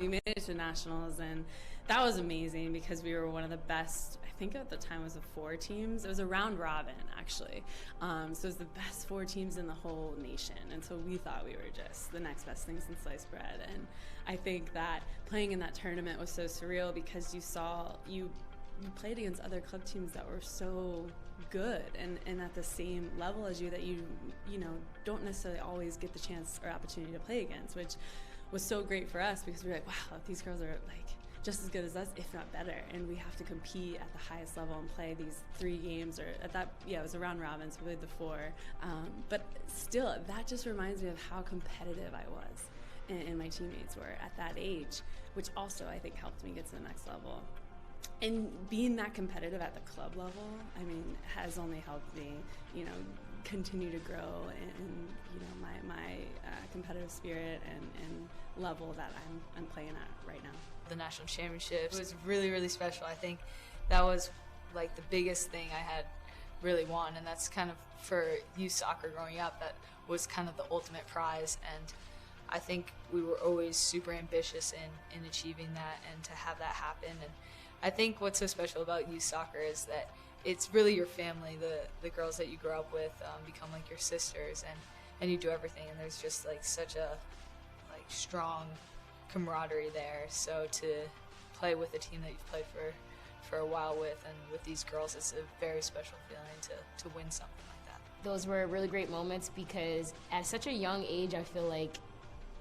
We made it to nationals, and that was amazing because we were one of the best, I think at the time it was 4 teams. It was a round robin, actually. So it was the best 4 teams in the whole nation. And so we thought we were just the next best thing since sliced bread. And I think that playing in that tournament was so surreal because you played against other club teams that were so good and at the same level as you that you don't necessarily always get the chance or opportunity to play against, which was so great for us because we were like, wow, these girls are like just as good as us, if not better, and we have to compete at the highest level and play these 3 games, or at that, it was a round robin, so we played the 4. But still, that just reminds me of how competitive I was and my teammates were at that age, which also I think helped me get to the next level. And being that competitive at the club level, I mean, has only helped me, continue to grow in my competitive spirit and level that I'm playing at right now. The national championships was really, really special. I think that was like the biggest thing I had really won, and that's kind of for youth soccer growing up, that was kind of the ultimate prize. And I think we were always super ambitious in achieving that and to have that happen. And I think what's so special about youth soccer is that it's really your family. The girls that you grow up with become like your sisters, and you do everything. And there's just like such a strong camaraderie there. So to play with a team that you've played for a while with, and with these girls, it's a very special feeling to win something like that. Those were really great moments because at such a young age, I feel like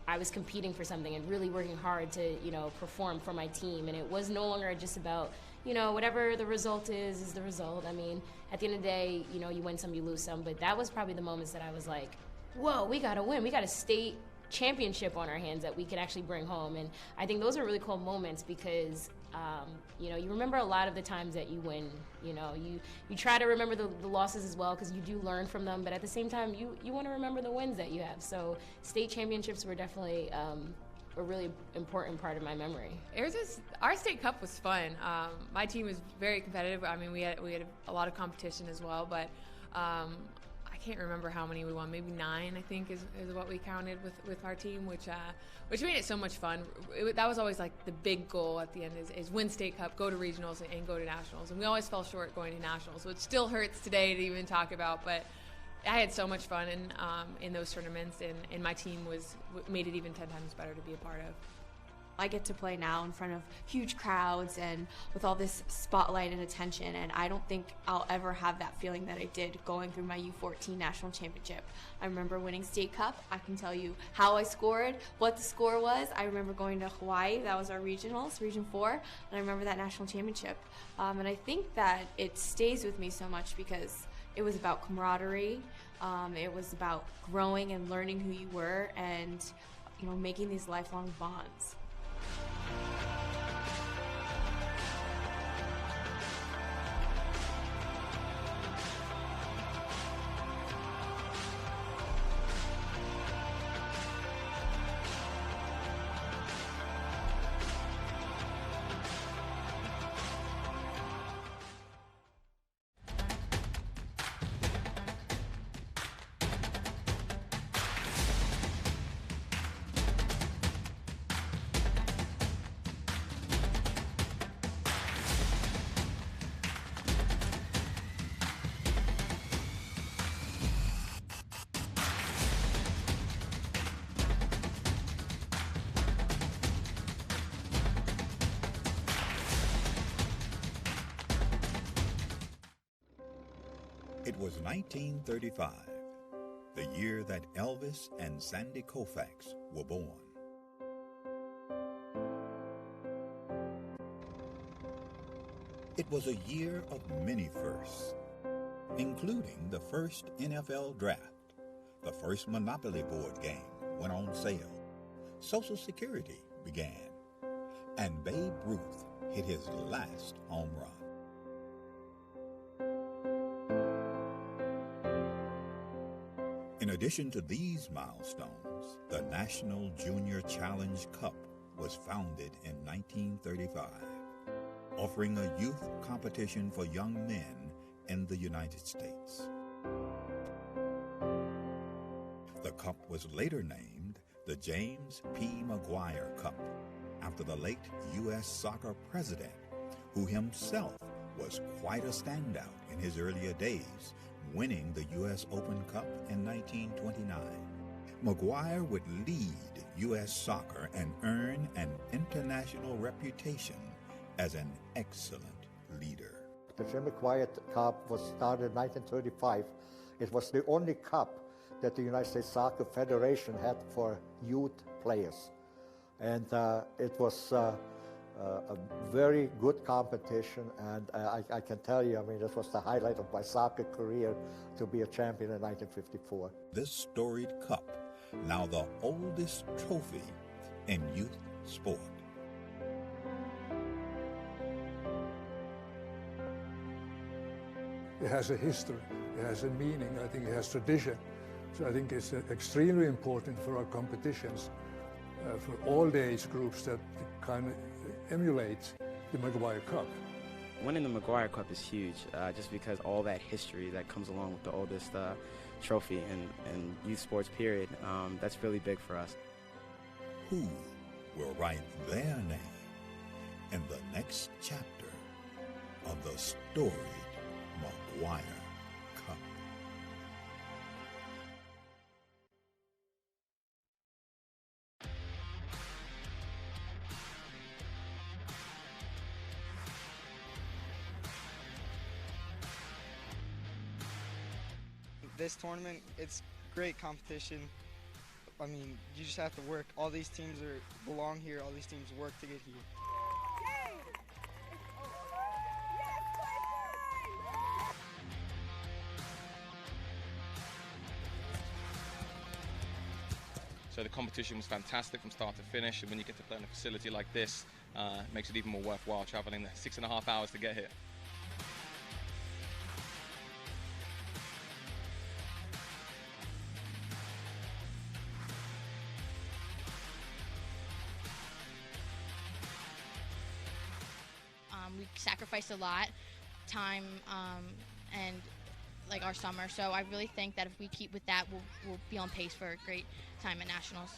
I was competing for something and really working hard to, perform for my team. And it was no longer just about, whatever the result is the result. I mean, at the end of the day, you win some, you lose some. But that was probably the moments that I was like, whoa, we got to win. We got a state championship on our hands that we could actually bring home. And I think those are really cool moments because, you remember a lot of the times that you win. You try to remember the losses as well because you do learn from them. But at the same time, you want to remember the wins that you have. So state championships were definitely a really important part of my memory. Our state cup was fun. My team was very competitive. I mean, we had a lot of competition as well, but I can't remember how many we won. Maybe 9, I think, is what we counted with our team, which made it so much fun. That was always like the big goal at the end is win state cup, go to regionals, and go to nationals. And we always fell short going to nationals, which still hurts today to even talk about. But I had so much fun in those tournaments, and my team made it even 10 times better to be a part of. I get to play now in front of huge crowds and with all this spotlight and attention, and I don't think I'll ever have that feeling that I did going through my U14 national championship. I remember winning state cup. I can tell you how I scored, what the score was. I remember going to Hawaii. That was our regionals, Region 4, and I remember that national championship. And I think that it stays with me so much because it was about camaraderie. It was about growing and learning who you were and making these lifelong bonds. It was 1935, the year that Elvis and Sandy Koufax were born. It was a year of many firsts, including the first NFL draft, the first Monopoly board game went on sale, Social Security began, and Babe Ruth hit his last home run. In addition to these milestones, the National Junior Challenge Cup was founded in 1935, offering a youth competition for young men in the United States. The cup was later named the James P. McGuire Cup after the late U.S. soccer president, who himself was quite a standout in his earlier days, winning the U.S. Open Cup in 1929. McGuire would lead U.S. soccer and earn an international reputation as an excellent leader. The Jim McGuire Cup was started in 1935. It was the only cup that the United States Soccer Federation had for youth players. And it was a very good competition, and I can tell you, I mean, this was the highlight of my soccer career to be a champion in 1954. This storied cup, now the oldest trophy in youth sport. It has a history, it has a meaning, I think it has tradition. So I think it's extremely important for our competitions, for all the age groups that kind of emulate the McGuire Cup. Winning the McGuire Cup is huge, just because all that history that comes along with the oldest trophy in youth sports period, that's really big for us. Who will write their name in the next chapter of the storied McGuire Cup? This tournament, it's great competition. I mean, you just have to work. All these teams belong here. All these teams work to get here. So the competition was fantastic from start to finish, and when you get to play in a facility like this, it makes it even more worthwhile traveling the 6.5 hours to get here. We sacrificed a lot, time, and like our summer. So I really think that if we keep with that, we'll be on pace for a great time at Nationals.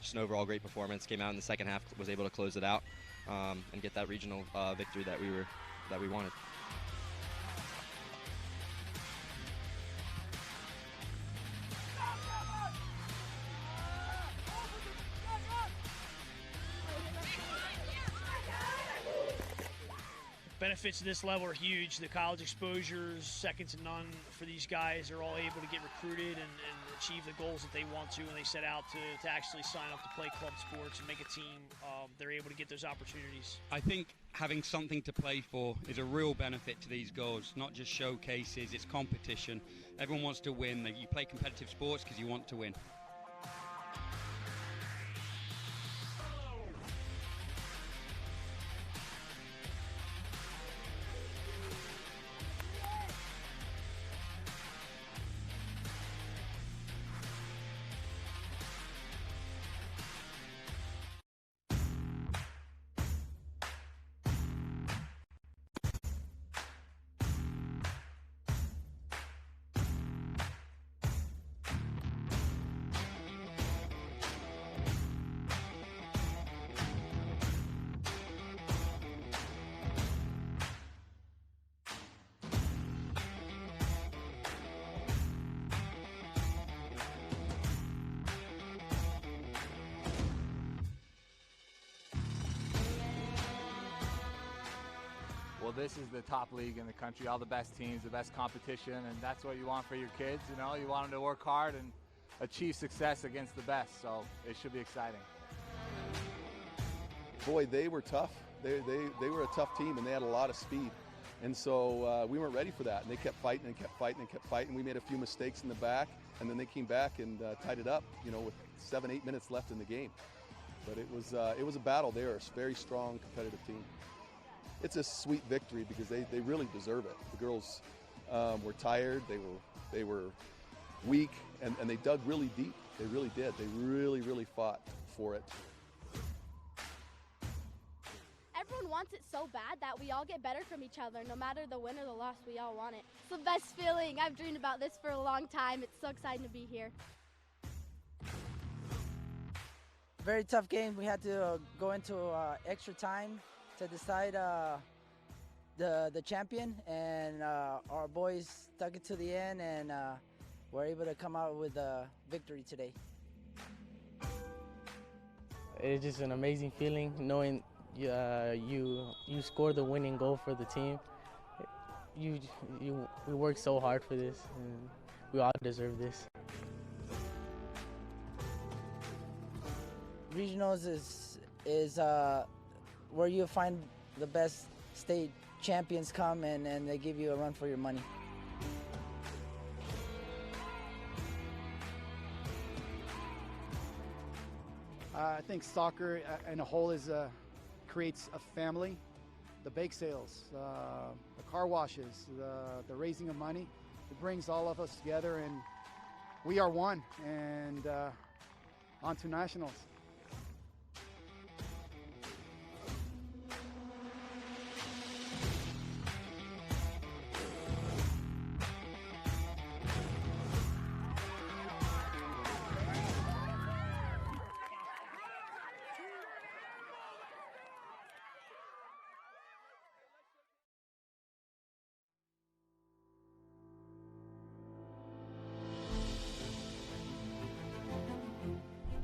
Just an overall great performance. Came out in the second half, was able to close it out and get that regional victory that we wanted. Benefits of this level are huge. The college exposures, second to none for these guys. They're all able to get recruited and achieve the goals that they want to when they set out to actually sign up to play club sports and make a team. They're able to get those opportunities. I think having something to play for is a real benefit to these girls, not just showcases, it's competition. Everyone wants to win. You play competitive sports because you want to win. Well, this is the top league in the country, all the best teams, the best competition, and that's what you want for your kids. You know, you want them to work hard and achieve success against the best, so it should be exciting. Boy, they were tough. They were a tough team, and they had a lot of speed. And so we weren't ready for that, and they kept fighting and kept fighting and kept fighting. We made a few mistakes in the back, and then they came back and tied it up, you know, with 7-8 minutes left in the game. But it was a battle. They are a very strong, competitive team. It's a sweet victory because they really deserve it. The girls were tired, they were weak, and they dug really deep. They really did. They really fought for it. wants it so bad that we all get better from each other. No matter the win or the loss, we all want it. It's the best feeling. I've dreamed about this for a long time. It's so exciting to be here. Very tough game. We had to go into extra time to decide the champion, and our boys stuck it to the end, and were able to come out with a victory today. It's just an amazing feeling knowing you scored the winning goal for the team. We worked so hard for this, and we all deserve this. Regionals is where you find the best state champions come and they give you a run for your money. I think soccer in a whole creates a family. The bake sales, the car washes, the raising of money, it brings all of us together, and we are one, and on to nationals.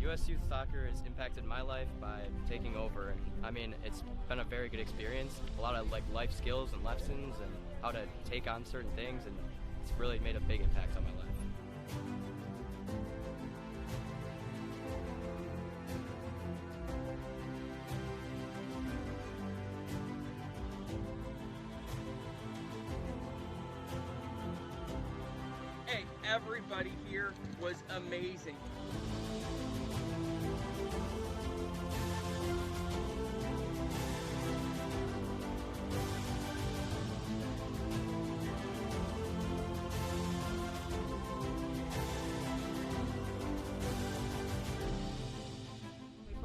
U.S. Youth Soccer has impacted my life by taking over, and I mean, it's been a very good experience. A lot of life skills and lessons and how to take on certain things, and it's really made a big impact on my life. Hey, everybody here was amazing.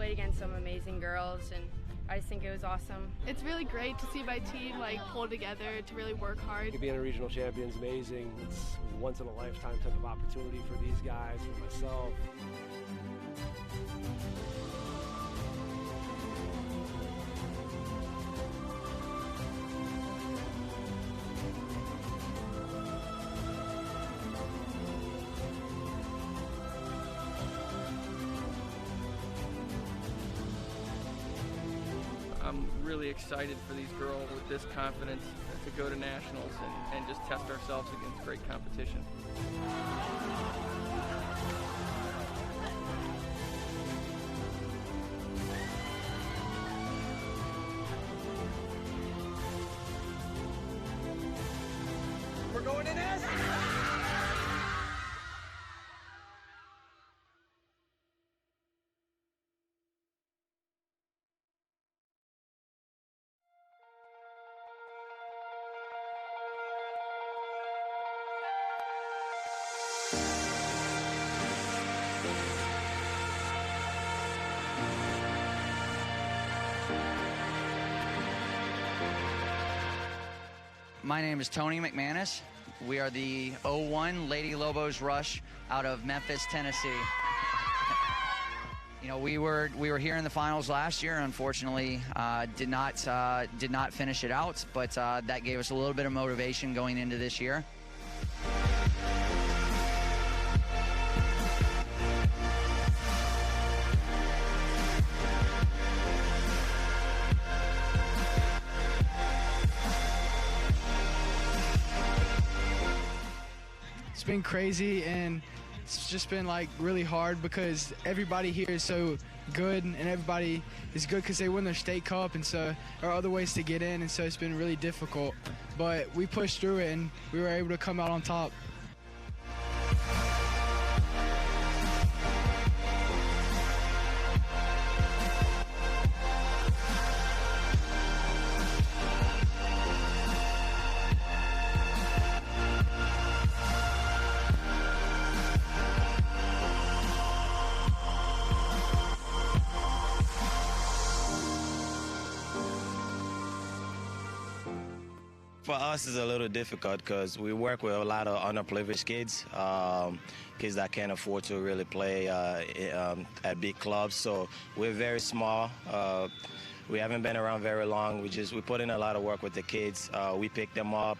Against some amazing girls, and I just think it was awesome. It's really great to see my team pull together to really work hard. Being a regional champion is amazing. It's a once in a lifetime type of opportunity for these guys, for myself. I'm really excited for these girls with this confidence to go to nationals and just test ourselves against great competition. We're going to nationals! My name is Tony McManus. We are the 01 Lady Lobos Rush out of Memphis, Tennessee. You know, we were here in the finals last year. Unfortunately, did not finish it out, but that gave us a little bit of motivation going into this year. It's been crazy, and it's just been really hard because everybody here is so good, and everybody is good because they win their state cup, and so there are other ways to get in, and so it's been really difficult. But we pushed through it, and we were able to come out on top. For us, it's a little difficult because we work with a lot of underprivileged kids, kids that can't afford to really play at big clubs. So we're very small. We haven't been around very long. We put in a lot of work with the kids. We pick them up.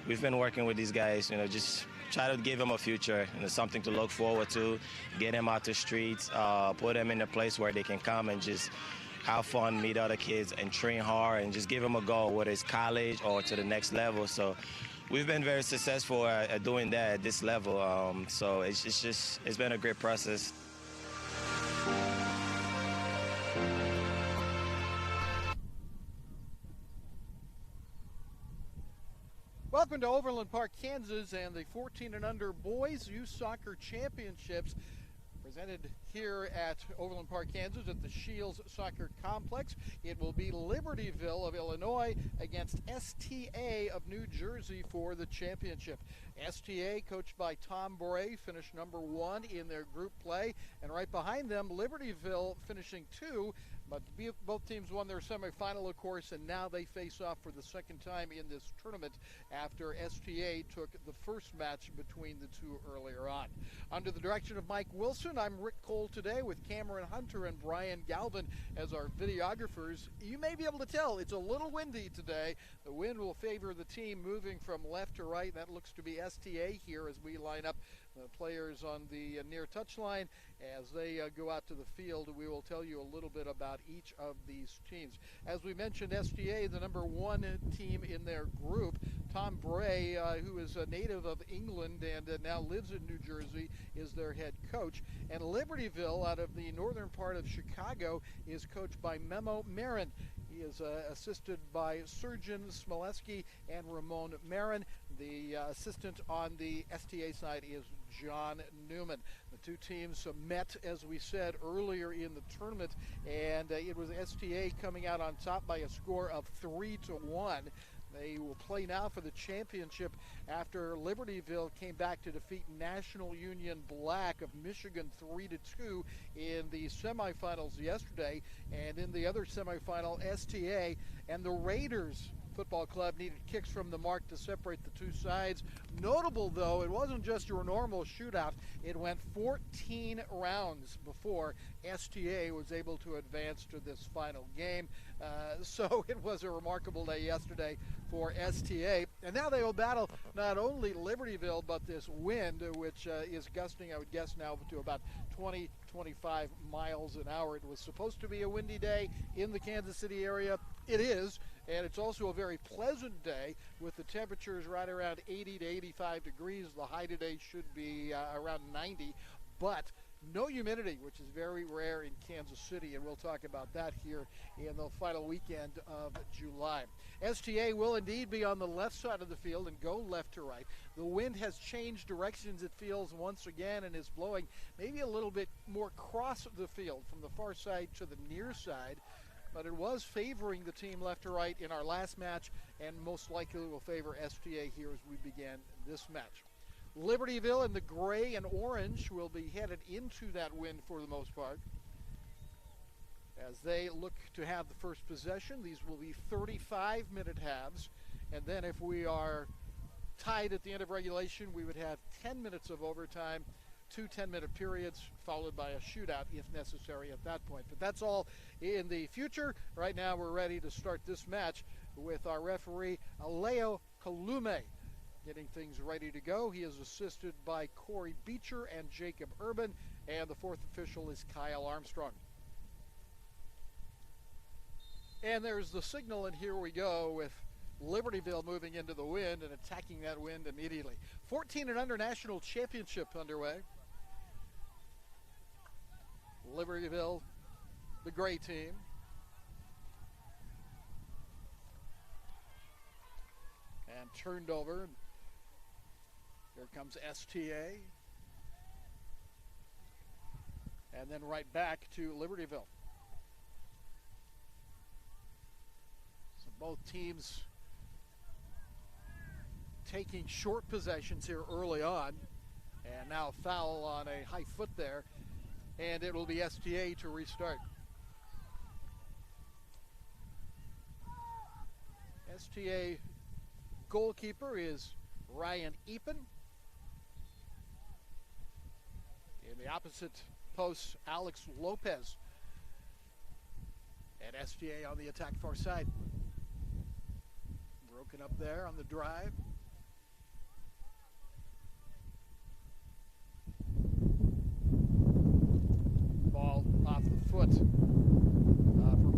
We've been working with these guys, just try to give them a future, something to look forward to, get them out the streets, put them in a place where they can come and just have fun, meet other kids, and train hard, and just give them a goal, whether it's college or to the next level. So we've been very successful at doing that at this level. So it's been a great process. Welcome to Overland Park, Kansas, and the 14 and under boys youth soccer championships presented here at Overland Park, Kansas at the Shields Soccer Complex. It will be Libertyville of Illinois against STA of New Jersey for the championship. STA, coached by Tom Bray, finished #1 in their group play, and right behind them, Libertyville finishing 2. But both teams won their semifinal, of course, and now they face off for the second time in this tournament after STA took the first match between the two earlier on. Under the direction of Mike Wilson, I'm Rick Cole today with Cameron Hunter and Brian Galvin as our videographers. You may be able to tell it's a little windy today. The wind will favor the team moving from left to right. That looks to be STA here as we line up the players on the near touchline. As they go out to the field, we will tell you a little bit about each of these teams. As we mentioned, STA, the #1 team in their group. Tom Bray, who is a native of England and now lives in New Jersey, is their head coach. And Libertyville, out of the northern part of Chicago, is coached by Memo Marin. He is assisted by Surgeon Smoleski and Ramon Marin. The assistant on the STA side is John Newman. The two teams met, as we said, earlier in the tournament, and it was STA coming out on top by a score of 3-1. They will play now for the championship after Libertyville came back to defeat National Union Black of Michigan 3-2 in the semifinals yesterday. And in the other semifinal, STA and the Raiders Football Club needed kicks from the mark to separate the two sides. Notable, though, it wasn't just your normal shootout. It went 14 rounds before STA was able to advance to this final game. So it was a remarkable day yesterday for STA. And now they will battle not only Libertyville, but this wind, which is gusting, I would guess, now to about 20-25 miles an hour. It was supposed to be a windy day in the Kansas City area. It is. And it's also a very pleasant day with the temperatures right around 80 to 85 degrees. The high today should be around 90, but no humidity, which is very rare in Kansas City, and we'll talk about that here in the final weekend of July. STA will indeed be on the left side of the field and go left to right. The wind has changed directions, it feels, once again, and is blowing maybe a little bit more across the field from the far side to the near side. But it was favoring the team left to right in our last match, and most likely will favor STA here as we begin this match. Libertyville in the gray and orange will be headed into that wind for the most part. As they look to have the first possession, these will be 35-minute halves. And then if we are tied at the end of regulation, we would have 10 minutes of overtime, 2 10-minute periods, followed by a shootout if necessary at that point. But that's all in the future. Right now we're ready to start this match with our referee, Aleo Kalume, getting things ready to go. He is assisted by Corey Beecher and Jacob Urban, and the fourth official is Kyle Armstrong. And there's the signal, and here we go with Libertyville moving into the wind and attacking that wind immediately. 14 and under national championship underway. Libertyville, the gray team. And turned over. Here comes STA. And then right back to Libertyville. So both teams taking short possessions here early on. And now foul on a high foot there. And it will be STA to restart. STA goalkeeper is Ryan Epen. In the opposite post, Alex Lopez. And STA on the attack far side. Broken up there on the drive. Ball off the foot.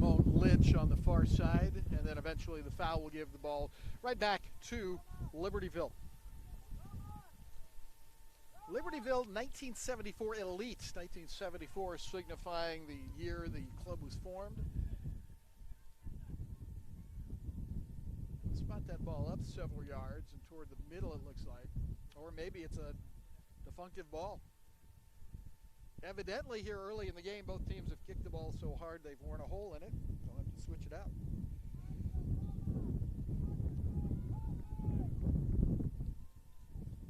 Ramon Lynch on the far side, and then eventually the foul will give the ball right back to Libertyville. Libertyville 1974 Elite, 1974 signifying the year the club was formed. Spot that ball up several yards and toward the middle, it looks like. Or maybe it's a defunctive ball. Evidently here early in the game, both teams have kicked the ball so hard they've worn a hole in it. They'll have to switch it out.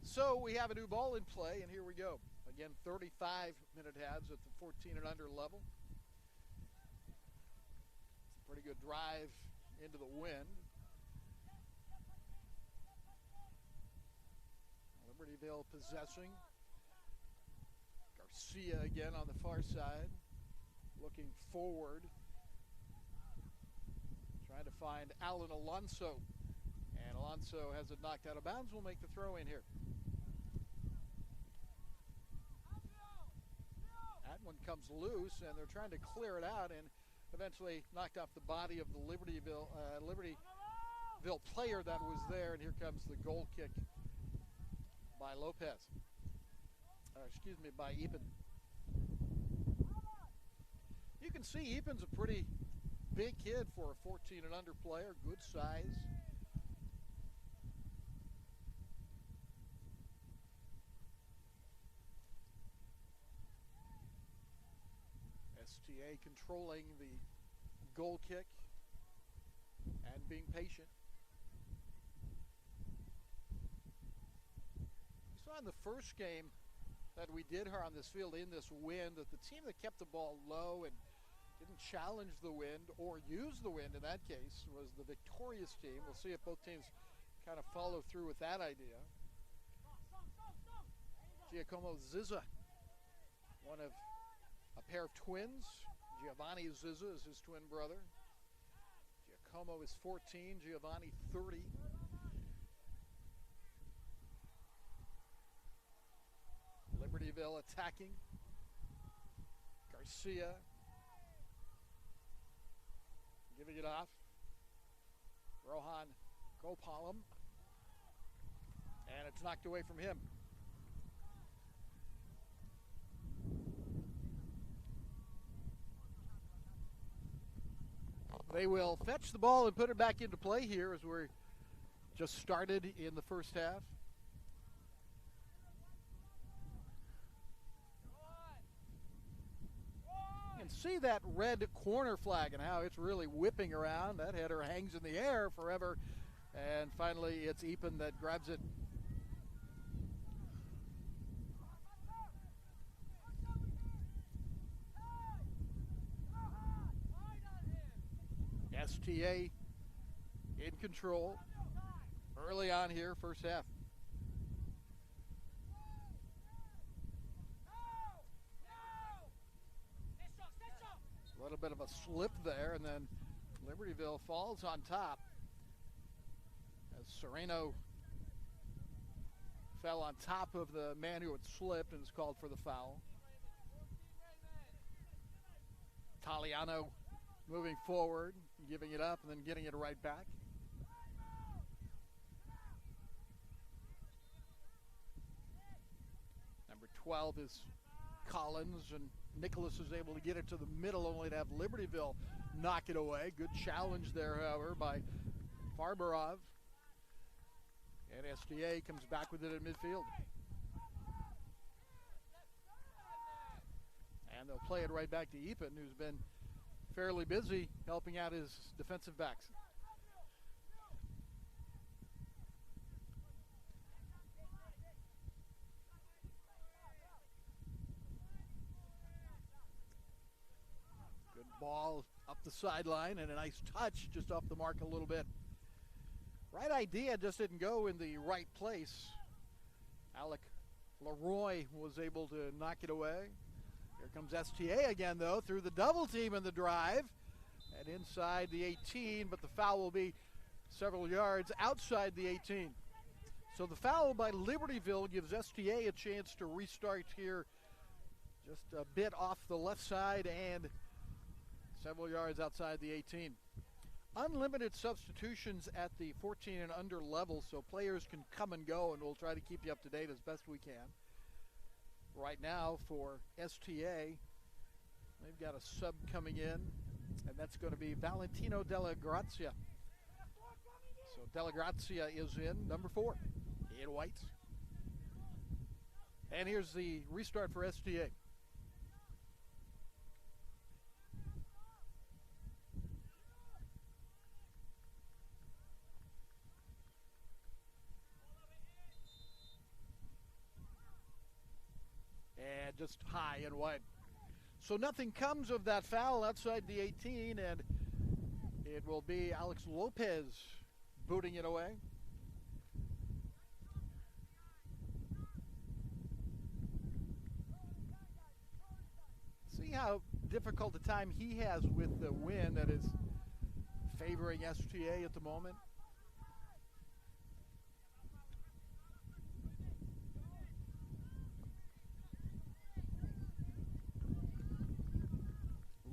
So we have a new ball in play, and here we go. Again, 35-minute halves at the 14 and under level. It's a pretty good drive into the wind. Libertyville possessing. Garcia again on the far side, looking forward, trying to find Alan Alonso, and Alonso has it knocked out of bounds. Will make the throw in here. That one comes loose, and they're trying to clear it out, and eventually knocked off the body of the Libertyville player that was there, and here comes the goal kick by Lopez. By Epen. You can see Epen's a pretty big kid for a 14 and under player, good size. STA controlling the goal kick and being patient. We saw in the first game that we did here on this field in this wind, that the team that kept the ball low and didn't challenge the wind or use the wind in that case was the victorious team. We'll see if both teams kind of follow through with that idea. Giacomo Zizza, one of a pair of twins. Giovanni Zizza is his twin brother. Giacomo is 14, Giovanni 30. Libertyville attacking. Garcia giving it off. Rohan Gopalam. And it's knocked away from him. They will fetch the ball and put it back into play here as we're just started in the first half. You can see that red corner flag and how it's really whipping around. That header hangs in the air forever. And finally, it's Epen that grabs it. STA in control early on here, first half. A little bit of a slip there, and then Libertyville falls on top as Sereno fell on top of the man who had slipped and is called for the foul. Taliano moving forward, giving it up, and then getting it right back. Number 12 is Collins, and Nicholas is able to get it to the middle, only to have Libertyville knock it away. Good challenge there, however, by Farbarov. And STA comes back with it in midfield. And they'll play it right back to Epen, who's been fairly busy helping out his defensive backs. Good ball up the sideline and a nice touch just off the mark a little bit Right idea, just didn't go in the right place. Alec Leroy was able to knock it away. Here comes STA again, though, through the double team in the drive and inside the 18, but the foul will be several yards outside the 18. So the foul by Libertyville gives STA a chance to restart here just a bit off the left side and several yards outside the 18. Unlimited substitutions at the 14 and under level, so players can come and go, and we'll try to keep you up to date as best we can. Right now for STA, they've got a sub coming in, and that's going to be Valentino Della Grazia. So Della Grazia is in, number 4, in white. And here's the restart for STA. And just high and wide. So nothing comes of that foul outside the 18, and it will be Alex Lopez booting it away. See how difficult a time he has with the wind that is favoring STA at the moment.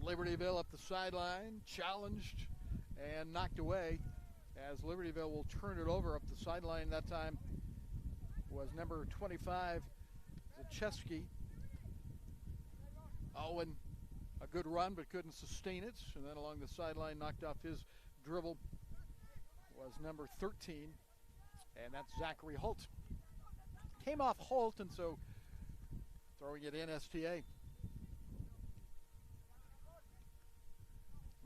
Libertyville up the sideline, challenged and knocked away as Libertyville will turn it over up the sideline. That time was number 25, Zacheski. Owen, a good run but couldn't sustain it. And then along the sideline, knocked off his dribble was number 13, and that's Zachary Holt. Came off Holt, and so throwing it in STA.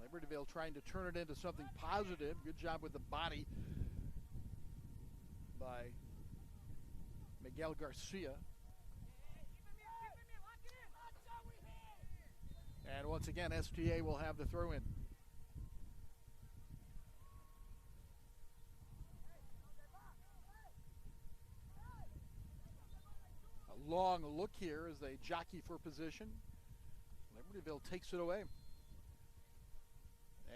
Libertyville trying to turn it into something positive. Good job with the body by Miguel Garcia. And once again, STA will have the throw in. A long look here as they jockey for position. Libertyville takes it away.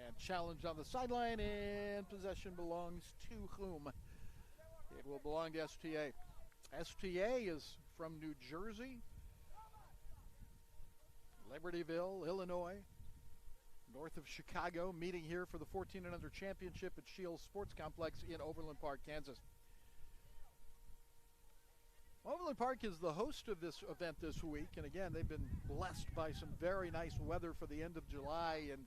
And challenge on the sideline, and possession belongs to whom? It will belong to STA. STA is from New Jersey. Libertyville, Illinois, north of Chicago, meeting here for the 14 and under championship at Shields Sports Complex in Overland Park, Kansas. Overland Park is the host of this event this week, and again, they've been blessed by some very nice weather for the end of July, and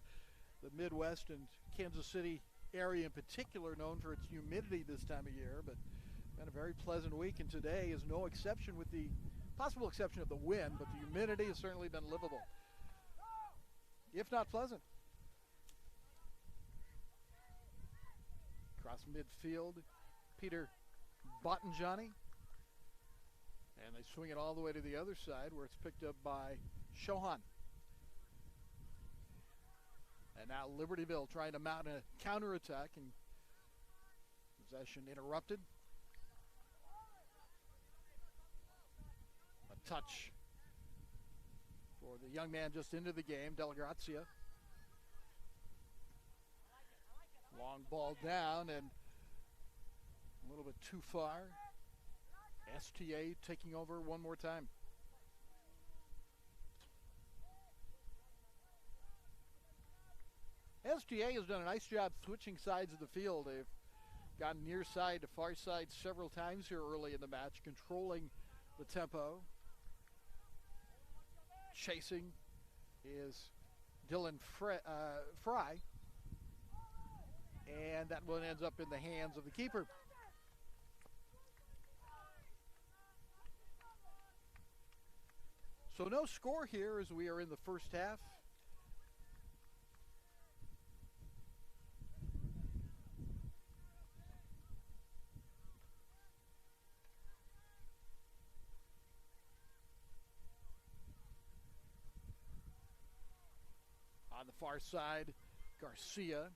the Midwest and Kansas City area in particular known for its humidity this time of year, but been a very pleasant week, and today is no exception with the possible exception of the wind, but the humidity has certainly been livable, if not pleasant. Across midfield, Peter Bottenjohnny, and they swing it all the way to the other side where it's picked up by Shohan. And now Libertyville trying to mount a counterattack, and possession interrupted. A touch for the young man just into the game, Della Grazia. Long ball down and a little bit too far. STA taking over one more time. STA has done a nice job switching sides of the field. They've gone near side to far side several times here early in the match, controlling the tempo. Chasing is Dylan Fry. And that one ends up in the hands of the keeper. So no score here as we are in the first half. On the far side, Garcia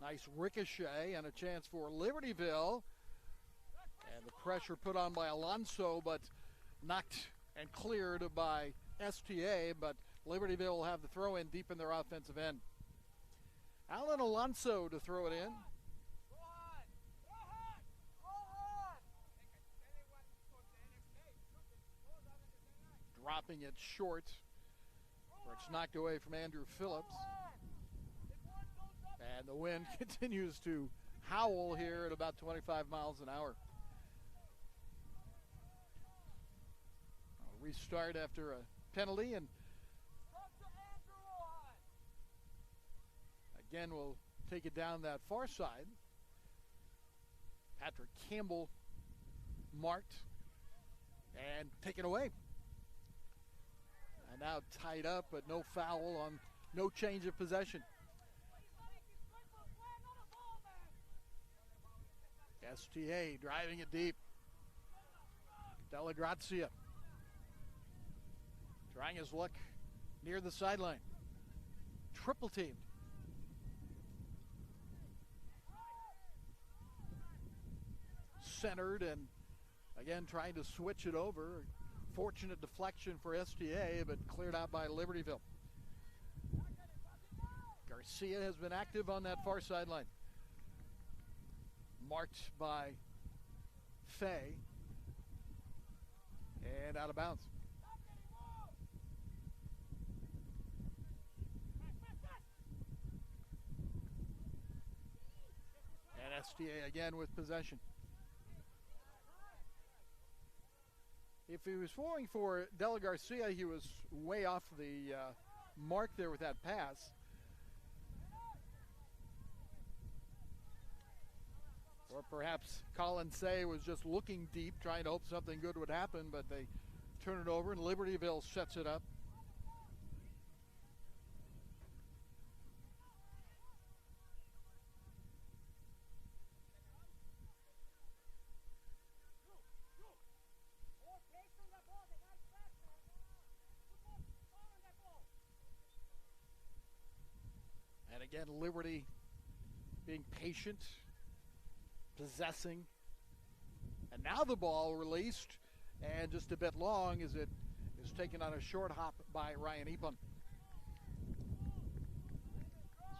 Nice ricochet and a chance for Libertyville. And the pressure put on by Alonso, but knocked and cleared by STA, but Libertyville will have the throw in deep in their offensive end. Alan Alonso to throw it in. Dropping it short, where it's knocked away from Andrew Phillips. And the wind continues to howl here at about 25 miles an hour. I'll restart after a penalty, and again we'll take it down that far side. Patrick Campbell marked and taken away. And now tied up, but no foul on no change of possession. STA driving it deep. Della Grazia trying his luck near the sideline. Triple teamed. Centered and again trying to switch it over. Fortunate deflection for STA, but cleared out by Libertyville. Garcia has been active on that far sideline. Marked by Fay. And out of bounds. And STA again with possession. If he was falling for Della Garcia, he was way off the mark there with that pass. Or perhaps Colin Say was just looking deep, trying to hope something good would happen, but they turn it over and Libertyville sets it up. And again, Liberty being patient, possessing, and now the ball released and just a bit long as it is taken on a short hop by Ryan Epon.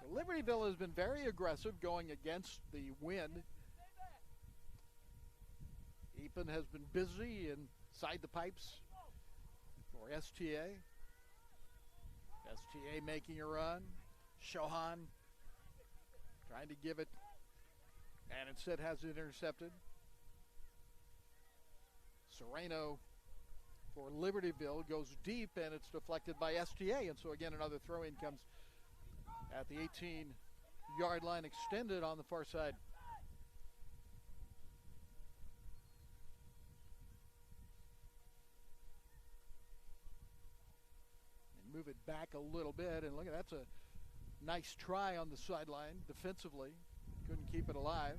So Libertyville has been very aggressive going against the wind. Epon has been busy inside the pipes for STA. STA making a run. Shohan trying to give it, and instead has it intercepted. Sereno for Libertyville goes deep, and it's deflected by STA, and so again another throw-in comes at the 18-yard line, extended on the far side. And move it back a little bit, and look at that's a nice try on the sideline defensively. Couldn't keep it alive.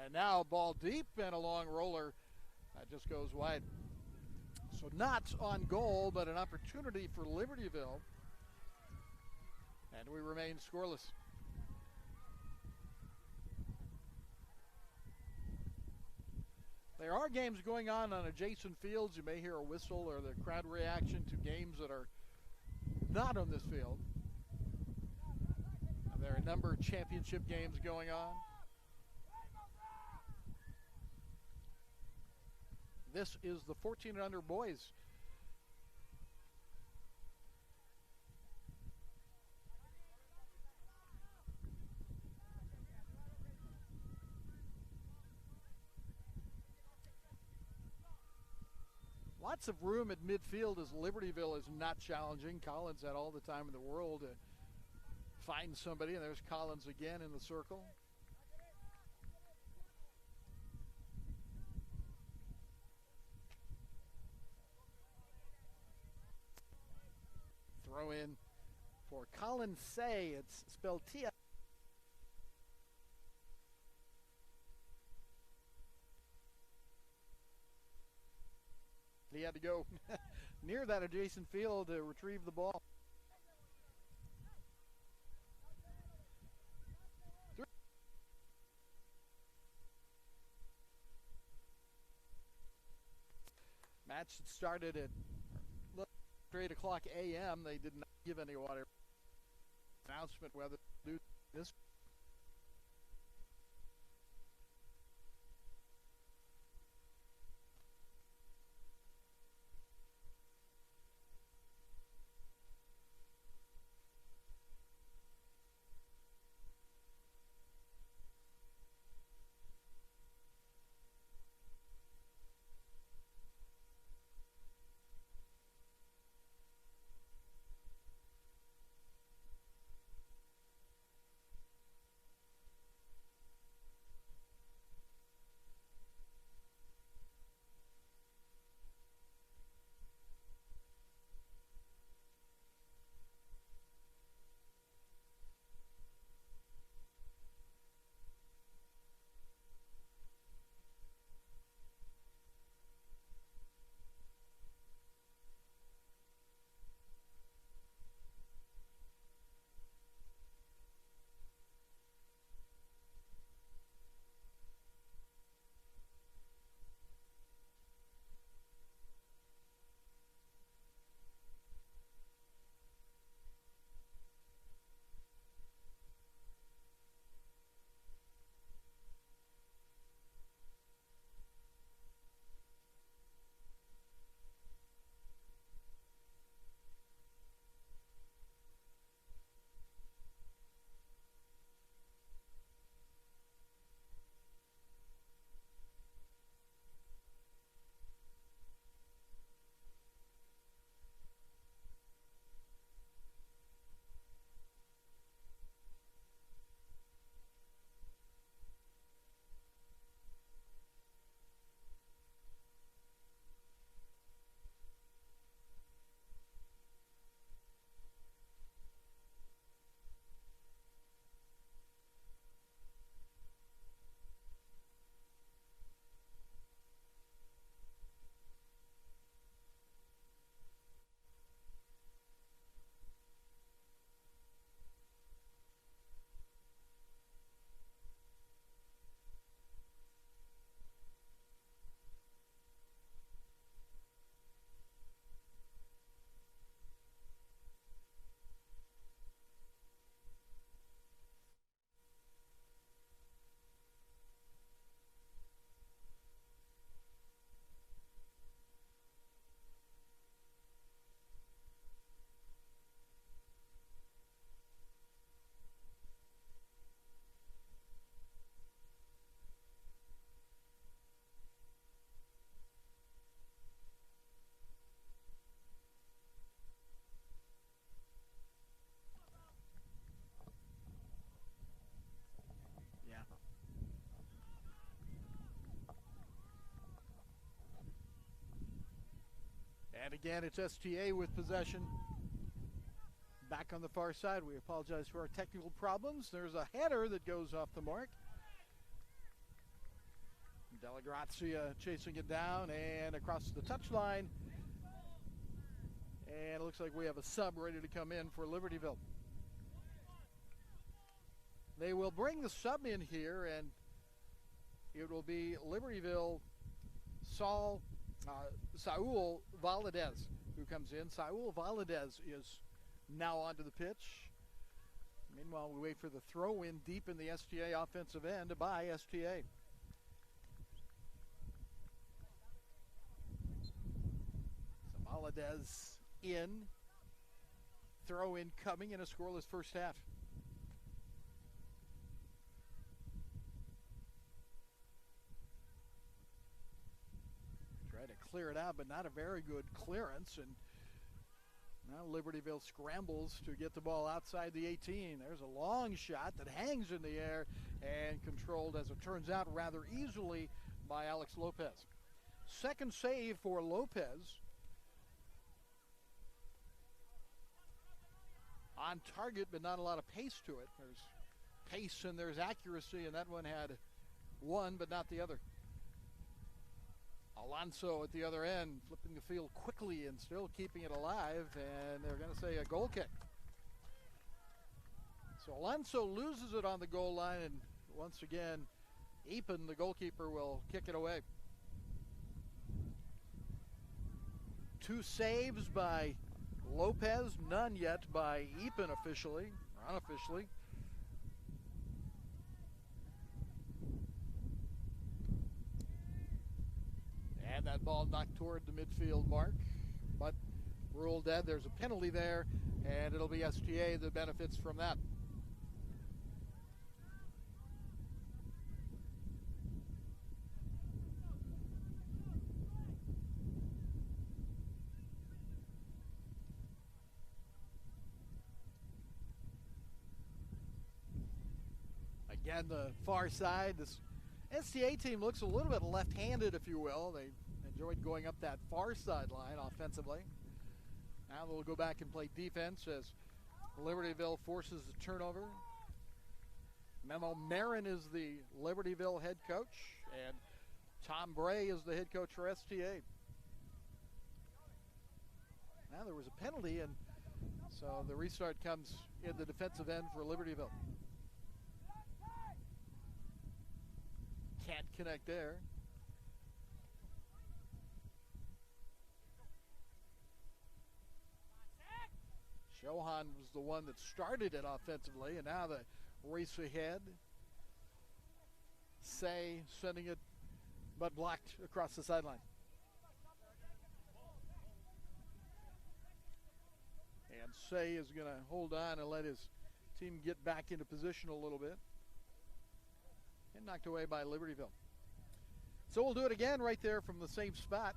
And now ball deep and a long roller. That just goes wide. So not on goal, but an opportunity for Libertyville. And we remain scoreless. There are games going on adjacent fields. You may hear a whistle or the crowd reaction to games that are not on this field. And there are a number of championship games going on. This is the 14 and under boys. Lots of room at midfield as Libertyville is not challenging. Collins had all the time in the world to find somebody, and there's Collins again in the circle. Throw in for Colin Say. It's spelled T. He had to go near that adjacent field to retrieve the ball. Match started at 8 o'clock a.m. They did not give any water announcement whether to do this. And again, it's STA with possession. Back on the far side, we apologize for our technical problems. There's a header that goes off the mark. Della Grazia chasing it down and across the touchline. And it looks like we have a sub ready to come in for Libertyville. They will bring the sub in here, and it will be Libertyville Saul Valadez who comes in. Saul Valadez is now onto the pitch. Meanwhile, we wait for the throw in deep in the STA offensive end by STA. So Valadez in. Throw in coming in a scoreless first half. Try to clear it out, but not a very good clearance. And now Libertyville scrambles to get the ball outside the 18. There's a long shot that hangs in the air and controlled, as it turns out, rather easily by Alex Lopez. Second save for Lopez. On target, but not a lot of pace to it. There's pace and there's accuracy, and that one had one, but not the other. Alonso at the other end, flipping the field quickly and still keeping it alive, and they're going to say a goal kick. So Alonso loses it on the goal line, and once again, Epen, the goalkeeper, will kick it away. 2 saves by Lopez, none yet by Epen officially, or unofficially. And that ball knocked toward the midfield mark, but ruled dead. There's a penalty there, and it'll be STA that benefits from that. Again, the far side, this STA team looks a little bit left-handed, if you will. They enjoyed going up that far sideline offensively. Now they'll go back and play defense as Libertyville forces the turnover. Memo Marin is the Libertyville head coach, and Tom Bray is the head coach for STA. Now there was a penalty, and so the restart comes in the defensive end for Libertyville. Can't connect there. Johan was the one that started it offensively, and now the race ahead. Say sending it, but blocked across the sideline. And Say is going to hold on and let his team get back into position a little bit. And knocked away by Libertyville. So we'll do it again right there from the same spot.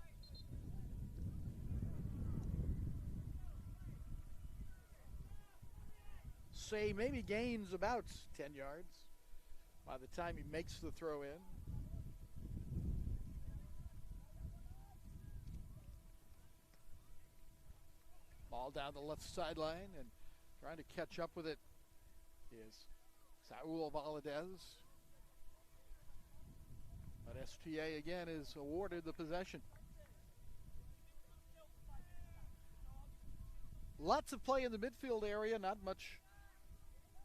Say maybe gains about 10 yards by the time he makes the throw in. Ball down the left sideline, and trying to catch up with it is Saul Valadez. But STA again is awarded the possession. Lots of play in the midfield area, not much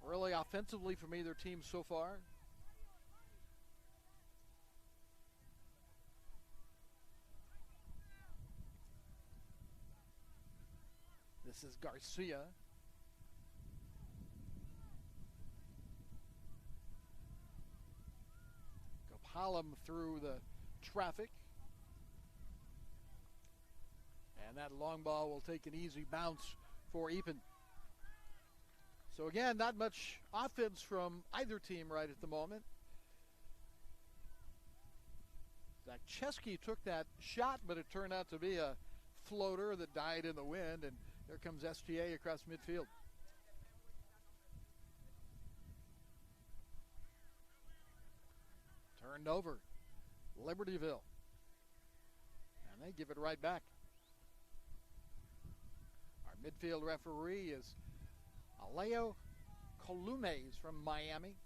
really offensively from either team so far. This is Garcia. Hallam through the traffic. And that long ball will take an easy bounce for Epen. So again, not much offense from either team right at the moment. Zach Chesky took that shot, but it turned out to be a floater that died in the wind, and there comes STA across midfield. Turned over, Libertyville, and they give it right back. Our midfield referee is Aleo Columes from Miami.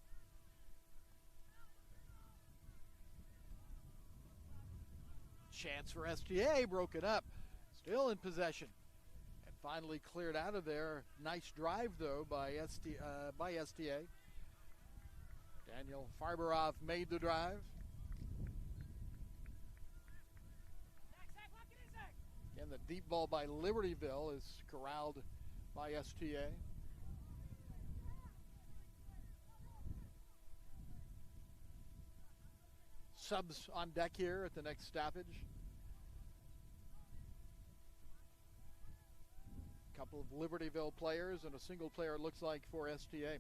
Chance for STA, broken up, still in possession, and finally cleared out of there. Nice drive though by STA. Daniel Farberov made the drive. Again, the deep ball by Libertyville is corralled by STA. Subs on deck here at the next stoppage. A couple of Libertyville players and a single player, it looks like, for STA.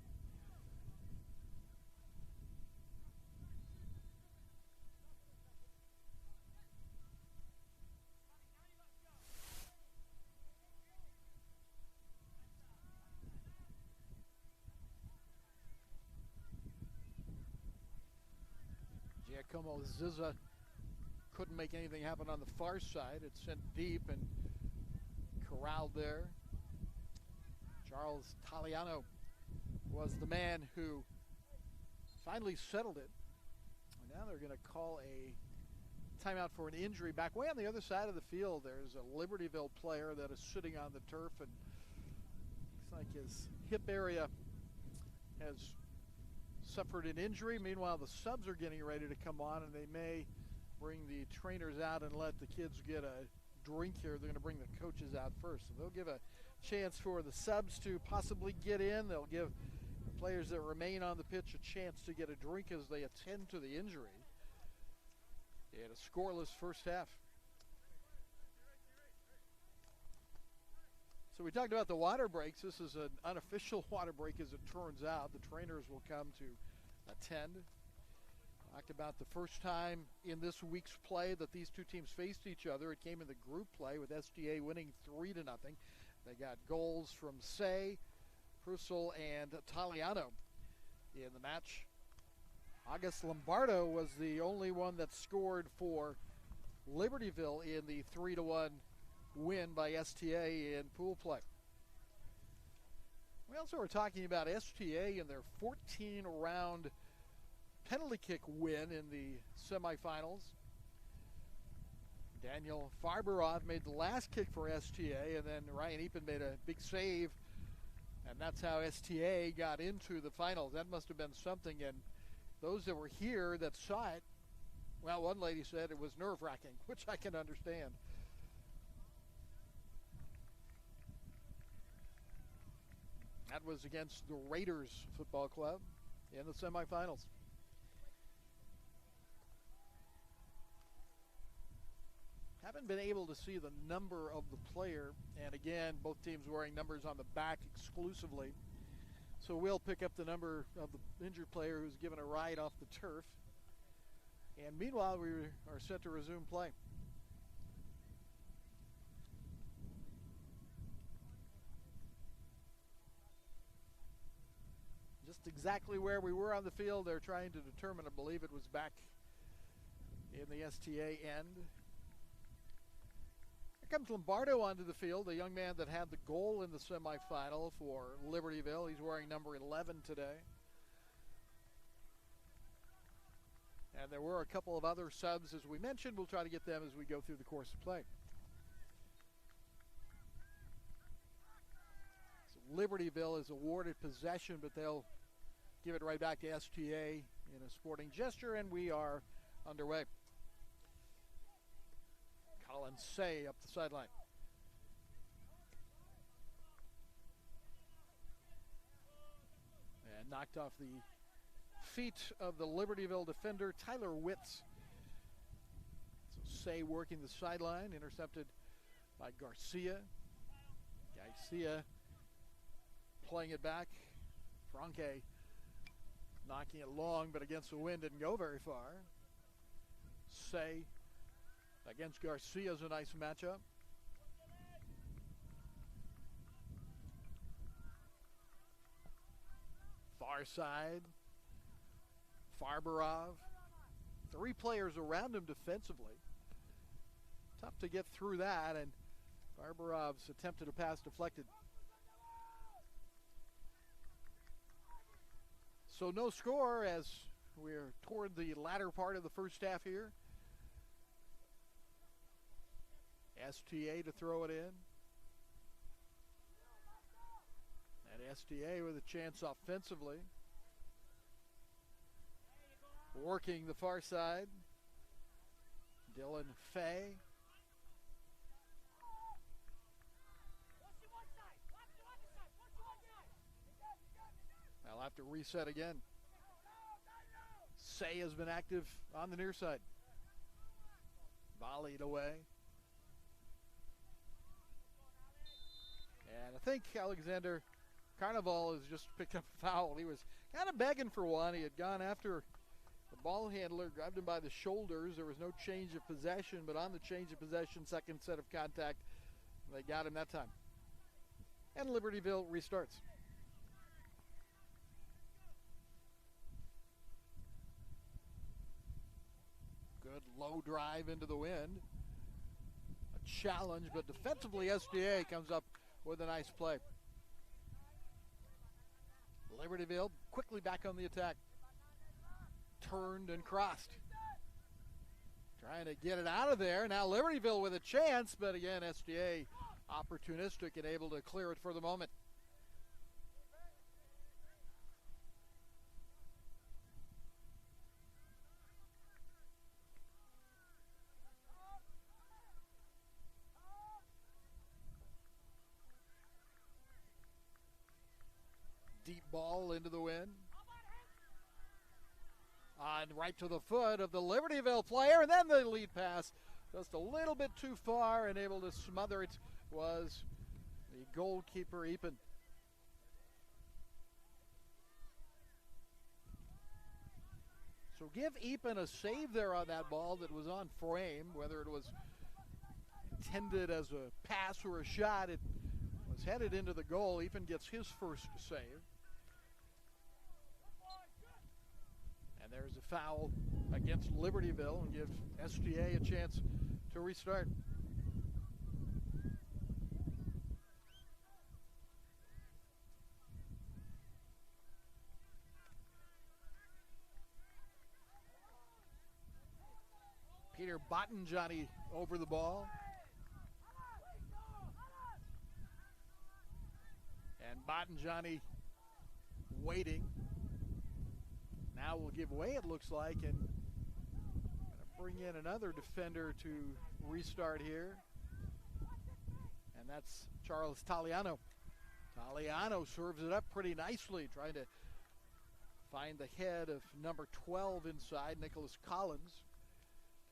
Giacomo Zizza couldn't make anything happen on the far side. It's sent deep and corralled there. Charles Taliano was the man who finally settled it. And now they're going to call a timeout for an injury. Back way on the other side of the field, there's a Libertyville player that is sitting on the turf, and looks like his hip area has suffered an injury. Meanwhile, the subs are getting ready to come on, and they may bring the trainers out and let the kids get a drink here. They're going to bring the coaches out first. So they'll give a chance for the subs to possibly get in. They'll give players that remain on the pitch a chance to get a drink as they attend to the injury. And a scoreless first half. So we talked about the water breaks. This is an unofficial water break as it turns out. The trainers will come to attend. Talked about the first time in this week's play that these two teams faced each other. It came in the group play with STA winning 3-0. They got goals from Say, Prussel, and Taliano in the match. August Lombardo was the only one that scored for Libertyville in the 3-1 win by STA in pool play. We also were talking about STA and their 14-round penalty kick win in the semifinals. Daniel Farberov made the last kick for STA, and then Ryan Epen made a big save, and that's how STA got into the finals. That must have been something, and those that were here that saw it, well, one lady said it was nerve-wracking, which I can understand. That was against the Raiders Football Club in the semifinals. Haven't been able to see the number of the player, and again, both teams wearing numbers on the back exclusively. So we'll pick up the number of the injured player who's given a ride off the turf. And meanwhile, we are set to resume play. Just exactly where we were on the field, they're trying to determine. I believe it was back in the STA end. Here comes Lombardo onto the field, the young man that had the goal in the semifinal for Libertyville. He's wearing number 11 today. And there were a couple of other subs, as we mentioned. We'll try to get them as we go through the course of play. So Libertyville is awarded possession, but they'll give it right back to STA in a sporting gesture, and we are underway. Colin Say up the sideline. And knocked off the feet of the Libertyville defender, Tyler Witz. So Say working the sideline, intercepted by Garcia. Garcia playing it back. Franke knocking it long, but against the wind didn't go very far. Say against Garcia is a nice matchup. Far side. Farberov. 3 players around him defensively. Tough to get through that, and Farberov's attempted a pass deflected. So no score as we're toward the latter part of the first half here. STA to throw it in. And STA with a chance offensively. Working the far side. Dylan Fay. I'll have to reset again. Say has been active on the near side. Volleyed away. And I think Alexander Carnival has just picked up a foul. He was kind of begging for one. He had gone after the ball handler, grabbed him by the shoulders. There was no change of possession, but on the change of possession, second set of contact, they got him that time. And Libertyville restarts. Good low drive into the wind. A challenge, but defensively STA comes up with a nice play. Libertyville quickly back on the attack. Turned and crossed. Trying to get it out of there. Now Libertyville with a chance, but again, STA opportunistic and able to clear it for the moment. ball into the wind. On right to the foot of the Libertyville player, and then the lead pass just a little bit too far, and able to smother it was the goalkeeper, Epen. So give Epen a save there on that ball that was on frame, whether it was intended as a pass or a shot. It was headed into the goal. Epen gets his first save. And there's a foul against Libertyville and gives STA a chance to restart. Peter Bottenjohnny over the ball. And Bottenjohnny waiting. Now will give way, it looks like, and going to bring in another defender to restart here. And that's Charles Taliano. Taliano serves it up pretty nicely, trying to find the head of number 12 inside, Nicholas Collins.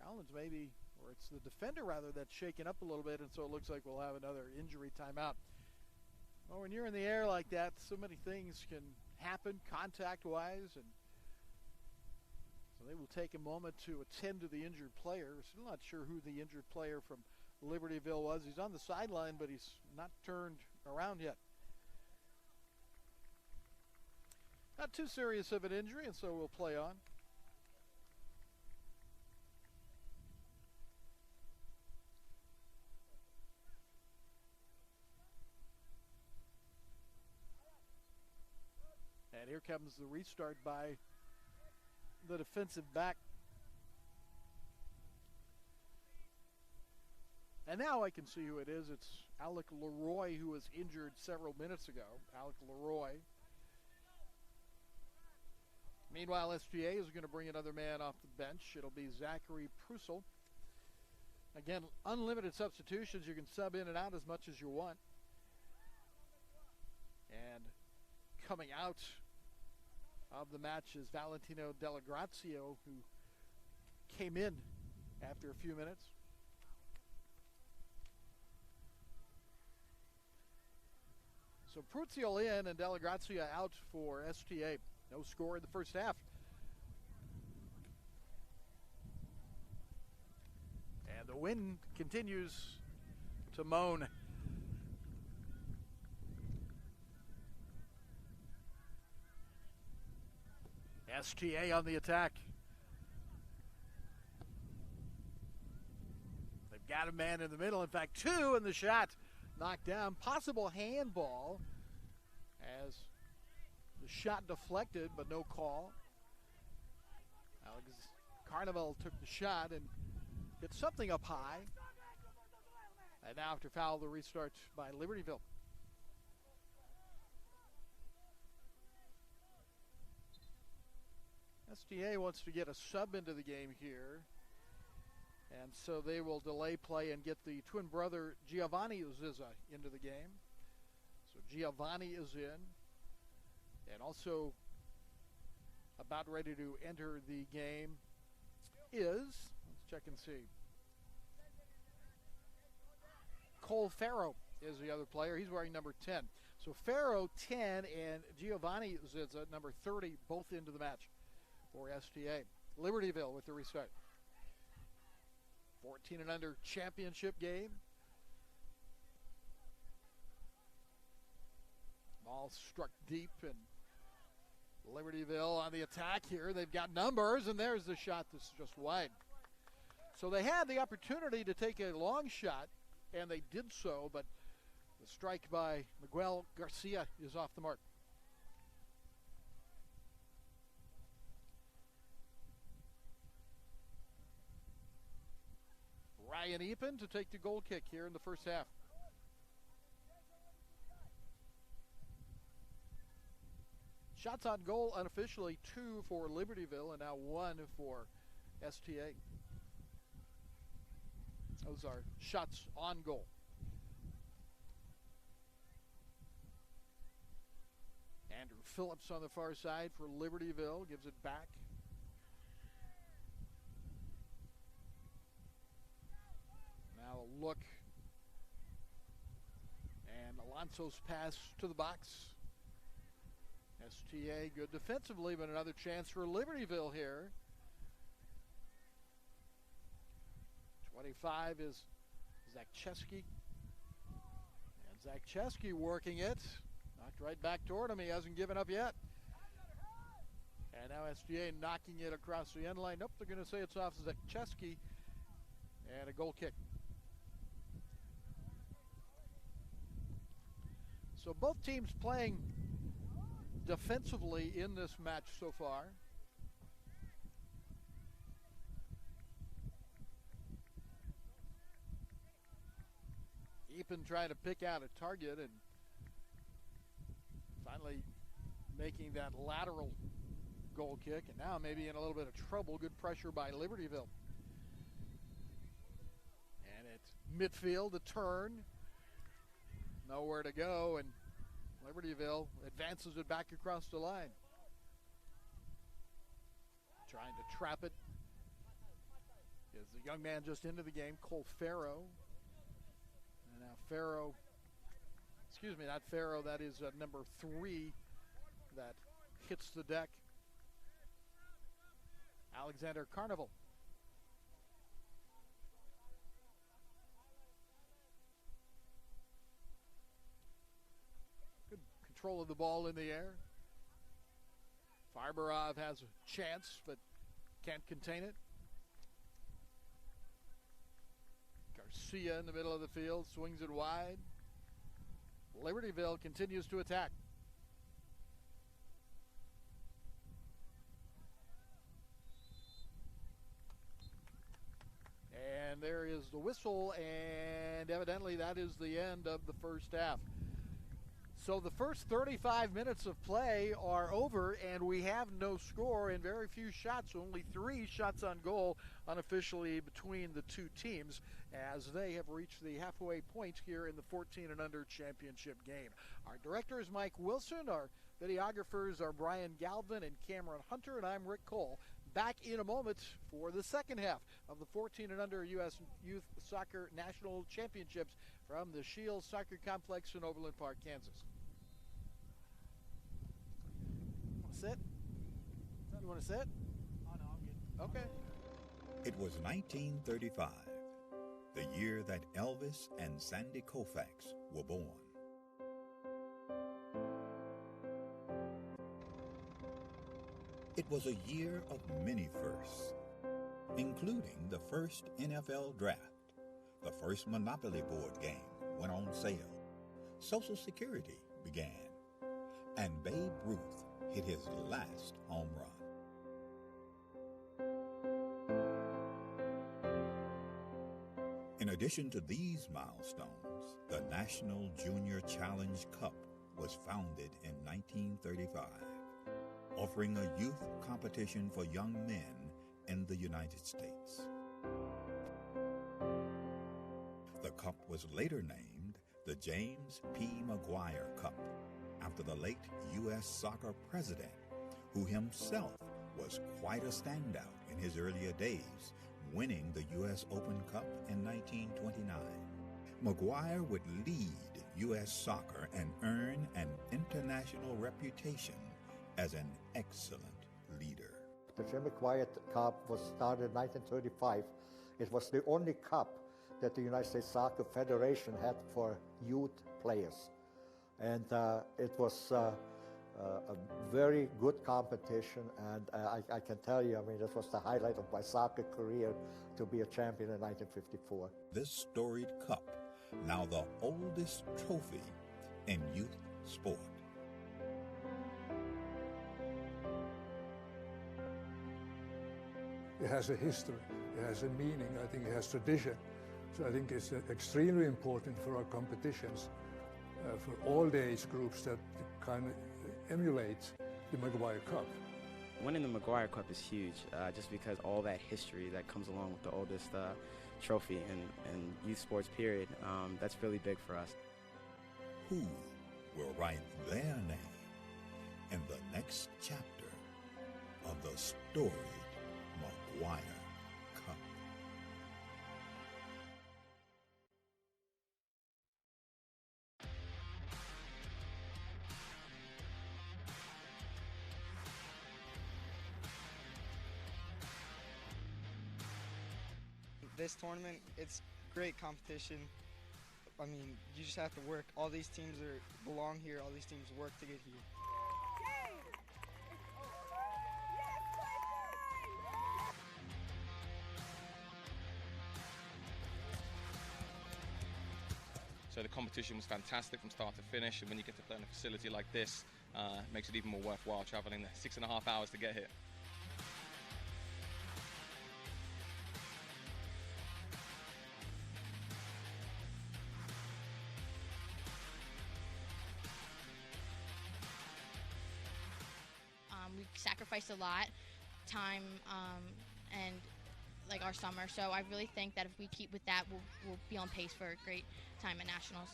Collins maybe, or it's the defender rather, that's shaken up a little bit, and so it looks like we'll have another injury timeout. Well, when you're in the air like that, so many things can happen contact-wise, and so they will take a moment to attend to the injured player. Still not sure who the injured player from Libertyville was. He's on the sideline, but he's not turned around yet. Not too serious of an injury, and so we'll play on. And here comes the restart by the defensive back. And now I can see who it is. It's Alec Leroy, who was injured several minutes ago. Alec Leroy. Meanwhile, STA is going to bring another man off the bench. It'll be Zachary Prusel. Again, unlimited substitutions. You can sub in and out as much as you want. And coming out of the match is Valentino Delagrazio, who came in after a few minutes. So Pruzio in and Delagrazio out for STA. No score in the first half. And the wind continues to moan. STA on the attack. They've got a man in the middle. In fact, two, and the shot knocked down. Possible handball as the shot deflected, but no call. Alex Carnival took the shot and hit something up high. And now after foul, the restart by Libertyville. STA wants to get a sub into the game here, and so they will delay play and get the twin brother Giovanni Uziza into the game. So Giovanni is in, and also about ready to enter the game is, let's check and see, Cole Farrow is the other player. He's wearing number 10. So Farrow 10 and Giovanni Uziza number 30 both into the match for STA. Libertyville with the restart. 14 and under championship game. Ball struck deep, and Libertyville on the attack here. They've got numbers, and there's the shot that's just wide. So they had the opportunity to take a long shot, and they did so, but the strike by Miguel Garcia is off the mark. Ryan Epen to take the goal kick here in the first half. Shots on goal unofficially 2 for Libertyville and now 1 for STA. Those are shots on goal. Andrew Phillips on the far side for Libertyville, gives it back. Now a look. And Alonso's pass to the box. STA good defensively, but another chance for Libertyville here. 25 is Zakcheski. And Zakcheski working it. Knocked right back toward him. He hasn't given up yet. And now STA knocking it across the end line. Nope, they're going to say it's off Zakcheski. And a goal kick. So both teams playing defensively in this match so far. Epen trying to pick out a target and finally making that lateral goal kick, and now maybe in a little bit of trouble. Good pressure by Libertyville. And it's midfield, a turn. Nowhere to go, and Libertyville advances it back across the line. Trying to trap it is the young man just into the game, Cole Farrow. And now Farrow, excuse me, not Farrow, that is number 3 that hits the deck. Alexander Carnival. Good control of the ball in the air. Farbarov has a chance, but can't contain it. Garcia in the middle of the field, swings it wide. Libertyville continues to attack. And there is the whistle, and evidently that is the end of the first half. So the first 35 minutes of play are over, and we have no score and very few shots, only 3 shots on goal unofficially between the two teams as they have reached the halfway point here in the 14 and under championship game. Our director is Mike Wilson. Our videographers are Brian Galvin and Cameron Hunter, and I'm Rick Cole. Back in a moment for the second half of the 14 and under U.S. Youth Soccer National Championships from the Shields Soccer Complex in Overland Park, Kansas. Sit? You want to sit? Oh, no, I'm good. Okay. It was 1935, the year that Elvis and Sandy Koufax were born. It was a year of many firsts, including the first NFL draft, the first Monopoly board game went on sale, Social Security began, and Babe Ruth hit his last home run. In addition to these milestones, the National Junior Challenge Cup was founded in 1935, offering a youth competition for young men in the United States. The cup was later named the James P. McGuire Cup, after the late U.S. soccer president, who himself was quite a standout in his earlier days, winning the U.S. Open Cup in 1929. McGuire would lead U.S. soccer and earn an international reputation as an excellent leader. The Jim McGuire Cup was started in 1935. It was the only cup that the United States Soccer Federation had for youth players. And it was a very good competition, and I can tell you, I mean, this was the highlight of my soccer career to be a champion in 1954. This storied cup, now the oldest trophy in youth sport. It has a history, it has a meaning, I think it has tradition. So I think it's extremely important for our competitions, for all the age groups that kind of emulate the McGuire Cup. Winning the McGuire Cup is huge, just because all that history that comes along with the oldest trophy in youth sports period, that's really big for us. Who will write their name in the next chapter of the storied Maguire Cup. This tournament, it's great competition. I mean, you just have to work. All these teams belong here. All these teams work to get here. So the competition was fantastic from start to finish, and when you get to play in a facility like this, it makes it even more worthwhile traveling the 6.5 hours to get here. We sacrificed a lot, time, and like our summer. So I really think that if we keep with that, we'll be on pace for a great time at nationals.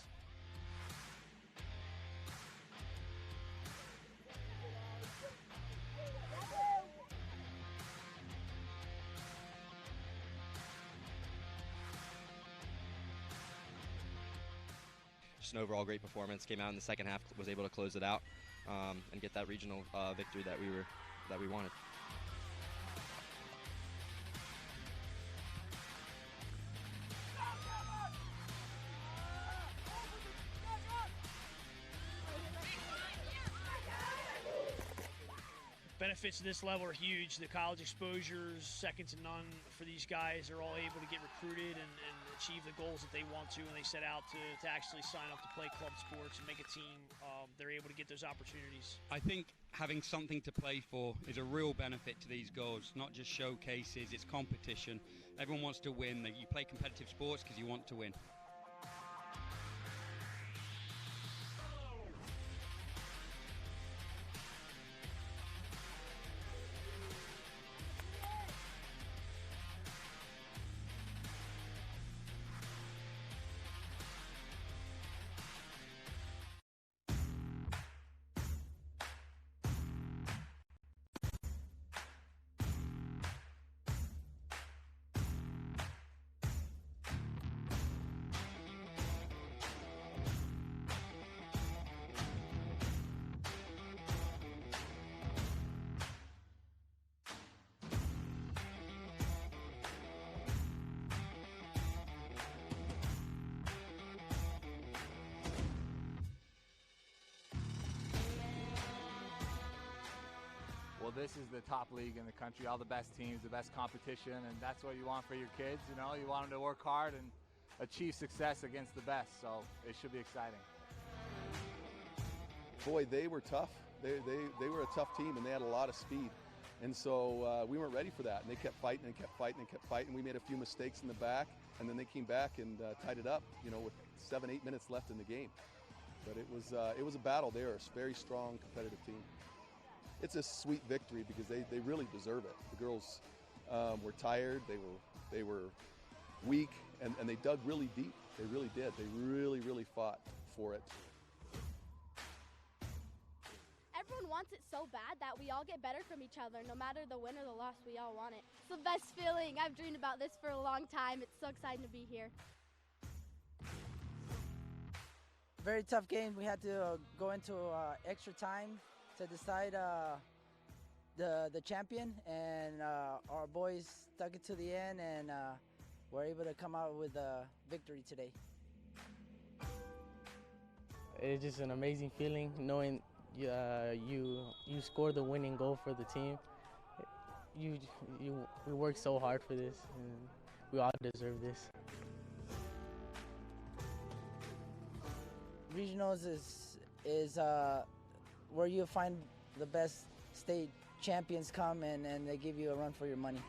Just an overall great performance. Came out in the second half, was able to close it out and get that regional victory that we wanted. Benefits of this level are huge. The college exposures, second to none for these guys. They're all able to get recruited and achieve the goals that they want to when they set out to actually sign up to play club sports and make a team. They're able to get those opportunities. I think having something to play for is a real benefit to these goals, not just showcases, it's competition. Everyone wants to win. You play competitive sports because you want to win. Well, this is the top league in the country, all the best teams, the best competition, and that's what you want for your kids. You know, you want them to work hard and achieve success against the best, so it should be exciting. Boy, they were tough. They were a tough team, and they had a lot of speed. And so we weren't ready for that, and they kept fighting and kept fighting and kept fighting. We made a few mistakes in the back, and then they came back and tied it up, you know, with 7-8 minutes left in the game. But it was a battle. They are a very strong, competitive team. It's a sweet victory because they really deserve it. The girls were tired, they were weak, and they dug really deep. They really did. They really fought for it. Everyone wants it so bad that we all get better from each other. No matter the win or the loss, we all want it. It's the best feeling. I've dreamed about this for a long time. It's so exciting to be here. Very tough game. We had to go into extra time to decide the champion, and our boys stuck it to the end, and were able to come out with a victory today. It's just an amazing feeling knowing you scored the winning goal for the team. We worked so hard for this, and we all deserve this. Regionals is where you find the best state champions come and they give you a run for your money.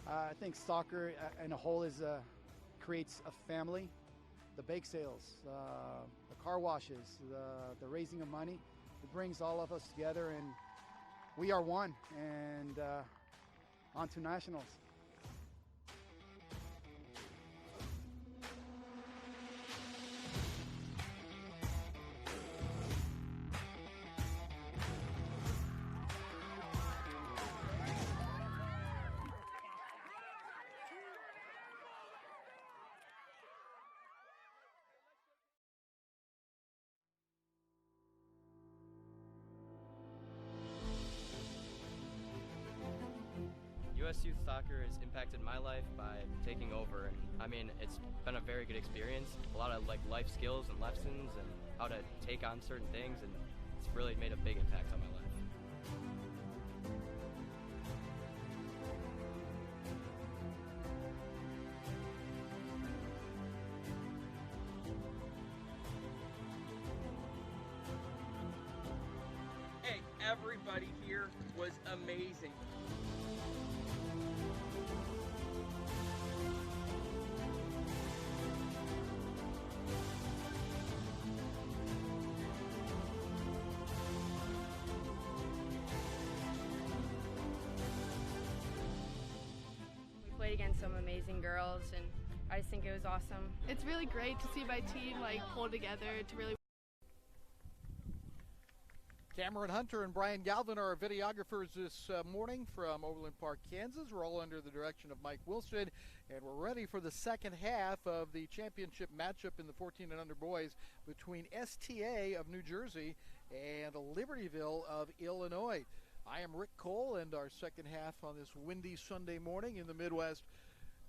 I think soccer in a whole creates a family. The bake sales, the car washes, the raising of money, it brings all of us together, and we are one, and on to nationals. U.S. Youth Soccer has impacted my life by taking over. I mean, it's been a very good experience. A lot of like life skills and lessons and how to take on certain things, and it's really made a big impact on my life. Hey, everybody here was amazing. Played against some amazing girls, and I just think it was awesome. It's really great to see my team pull together to really. Cameron Hunter and Brian Galvin are our videographers this morning from Overland Park, Kansas. We're all under the direction of Mike Wilson, and we're ready for the second half of the championship matchup in the 14 and under boys between STA of New Jersey and Libertyville of Illinois. I am Rick Cole, and our second half on this windy Sunday morning in the Midwest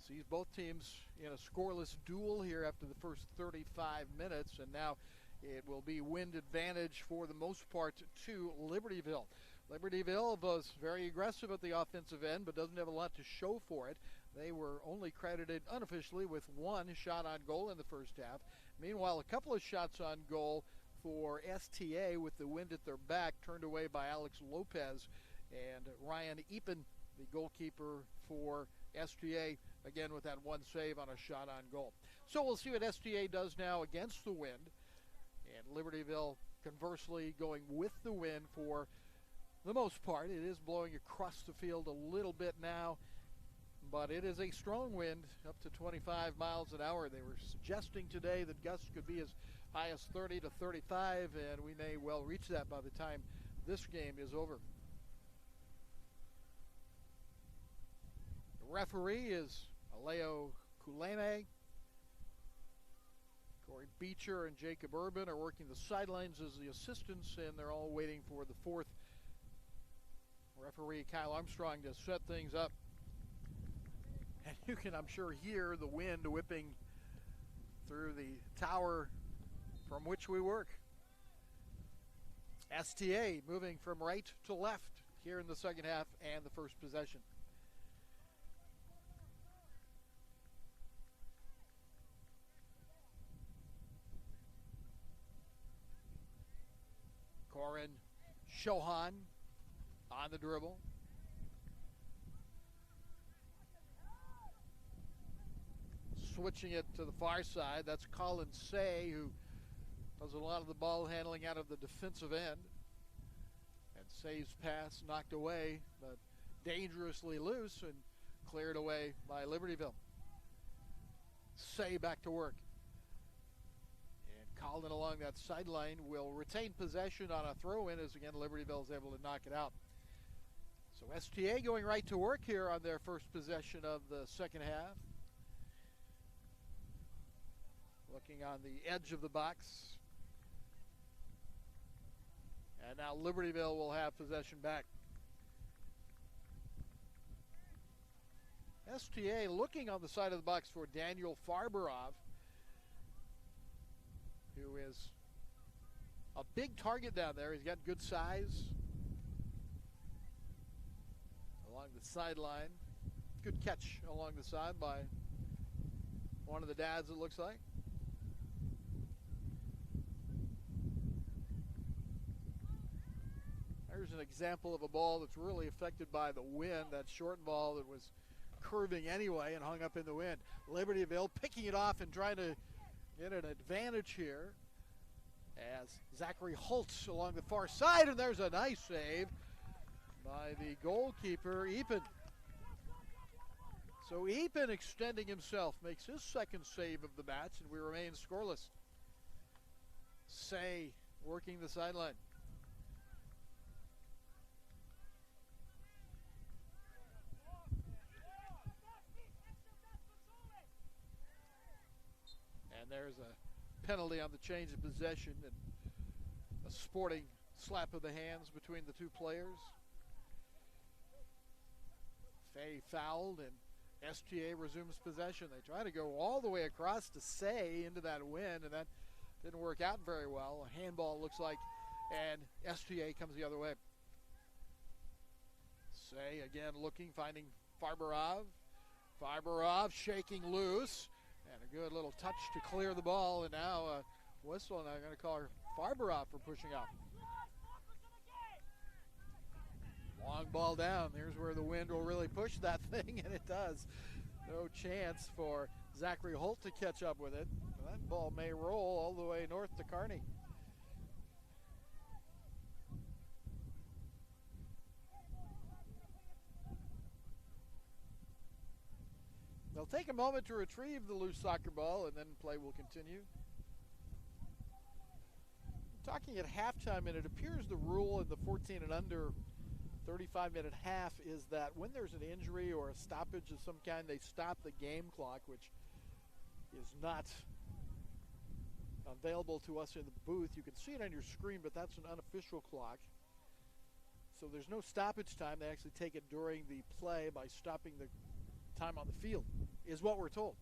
sees both teams in a scoreless duel here after the first 35 minutes, and now it will be wind advantage for the most part to Libertyville. Libertyville was very aggressive at the offensive end, but doesn't have a lot to show for it. They were only credited unofficially with one shot on goal in the first half. Meanwhile, a couple of shots on goal for STA with the wind at their back, turned away by Alex Lopez and Ryan Epen, the goalkeeper for STA, again with that one save on a shot on goal. So we'll see what STA does now against the wind. And Libertyville, conversely, going with the wind for the most part. It is blowing across the field a little bit now, but it is a strong wind, up to 25 miles an hour. They were suggesting today that gusts could be as high as 30 to 35, and we may well reach that by the time this game is over. The referee is Aleo Kuleme. Corey Beecher and Jacob Urban are working the sidelines as the assistants, and they're all waiting for the fourth referee, Kyle Armstrong, to set things up. And you can, I'm sure, hear the wind whipping through the tower from which we work. STA moving from right to left here in the second half and the first possession. Corin Shohan on the dribble. Switching it to the far side, that's Colin Say, who does a lot of the ball handling out of the defensive end. And Say's pass knocked away, but dangerously loose and cleared away by Libertyville. Say back to work. Colin along that sideline will retain possession on a throw-in as, again, Libertyville is able to knock it out. So STA going right to work here on their first possession of the second half. Looking on the edge of the box. And now Libertyville will have possession back. STA looking on the side of the box for Daniel Farberov, who is a big target down there. He's got good size along the sideline. Good catch along the side by one of the dads, it looks like. There's an example of a ball that's really affected by the wind, that short ball that was curving anyway and hung up in the wind. Libertyville picking it off and trying to get an advantage here as Zachary Holtz along the far side, and there's a nice save by the goalkeeper, Epen. So Epen extending himself, makes his second save of the match, and we remain scoreless. Say working the sideline. And there's a penalty on the change of possession and a sporting slap of the hands between the two players. Fay fouled, and STA resumes possession. They try to go all the way across to Say into that win, and that didn't work out very well. A handball looks like, and STA comes the other way. Say again looking, finding Farberov. Farberov shaking loose, and a good little touch to clear the ball, and now whistle, and I'm going to call her Farberov for pushing up. Long ball down. There's where the wind will really push that thing, and it does. No chance for Zachary Holt to catch up with it. That ball may roll all the way north to Kearney. They'll take a moment to retrieve the loose soccer ball, and then play will continue. Talking at halftime, and it appears the rule in the 14 and under 35-minute half is that when there's an injury or a stoppage of some kind, they stop the game clock, which is not available to us in the booth. You can see it on your screen, but that's an unofficial clock. So there's no stoppage time. They actually take it during the play by stopping the time on the field, is what we're told.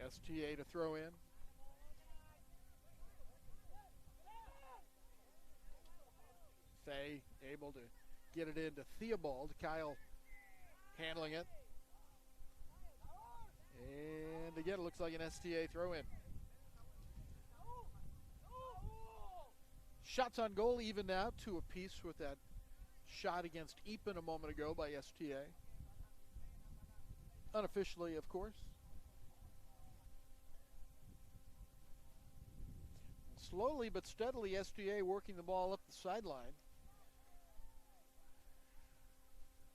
STA to throw in. Fay able to get it into Theobald. Kyle handling it. And again, it looks like an STA throw in. Shots on goal even now, 2 apiece with that shot against Epen a moment ago by STA. Unofficially, of course. Slowly but steadily, STA working the ball up the sideline.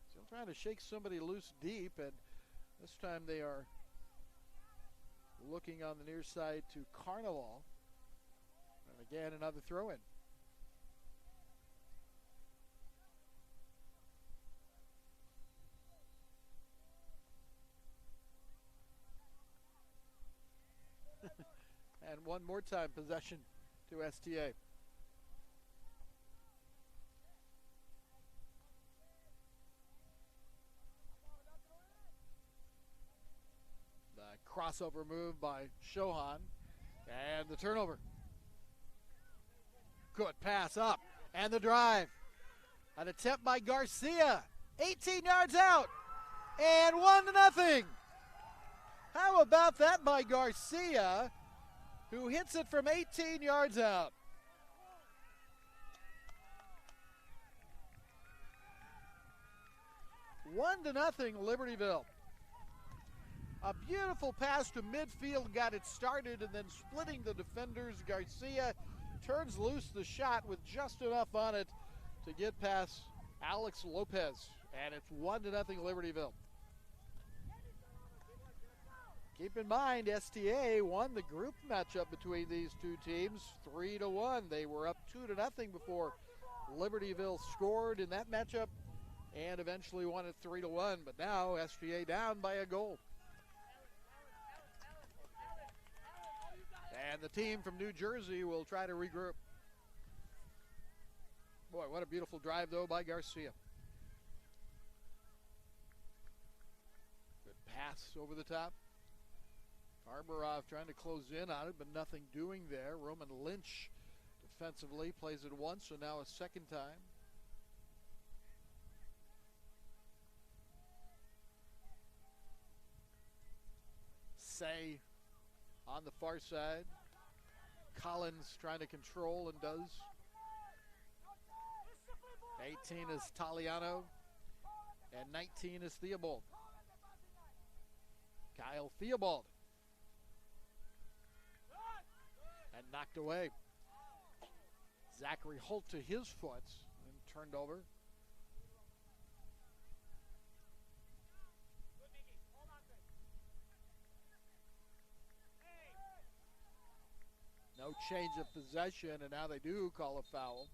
Still trying to shake somebody loose deep, and this time they are looking on the near side to Carnival. And again, another throw in. And one more time, possession to STA. The crossover move by Shohan, and the turnover. Good pass up, and the drive. An attempt by Garcia, 18 yards out, and 1-0. How about that by Garcia, who hits it from 18 yards out? One to nothing, Libertyville. A beautiful pass to midfield got it started, and then splitting the defenders. Garcia turns loose the shot with just enough on it to get past Alex Lopez, and it's 1-0 Libertyville. Keep in mind, STA won the group matchup between these two teams 3-1. They were up 2-0 before Libertyville scored in that matchup and eventually won it 3-1. But now STA down by a goal. And the team from New Jersey will try to regroup. Boy, what a beautiful drive, though, by Garcia. Good pass over the top. Farberov trying to close in on it, but nothing doing there. Roman Lynch defensively plays it once, so now a second time. Say on the far side. Collins trying to control and does. 18 is Taliano, and 19 is Theobald. Kyle Theobald. And knocked away. Zachary Holt to his foot and turned over. No change of possession, and now they do call a foul.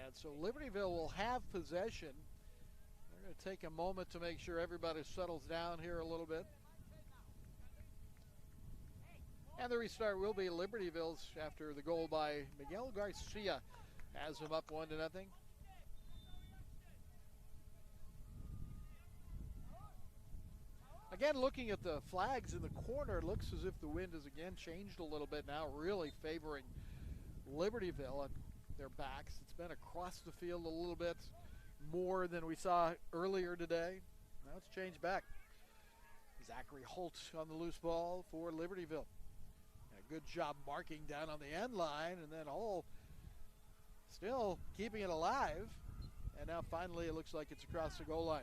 And so Libertyville will have possession. They're going to take a moment to make sure everybody settles down here a little bit. And the restart will be Libertyville's after the goal by Miguel Garcia has them up 1-0. Again, looking at the flags in the corner, it looks as if the wind has again changed a little bit now, really favoring Libertyville on their backs. It's been across the field a little bit more than we saw earlier today. Now it's changed back. Zachary Holt on the loose ball for Libertyville. A good job marking down on the end line, and then Hull still keeping it alive. And now finally it looks like it's across the goal line.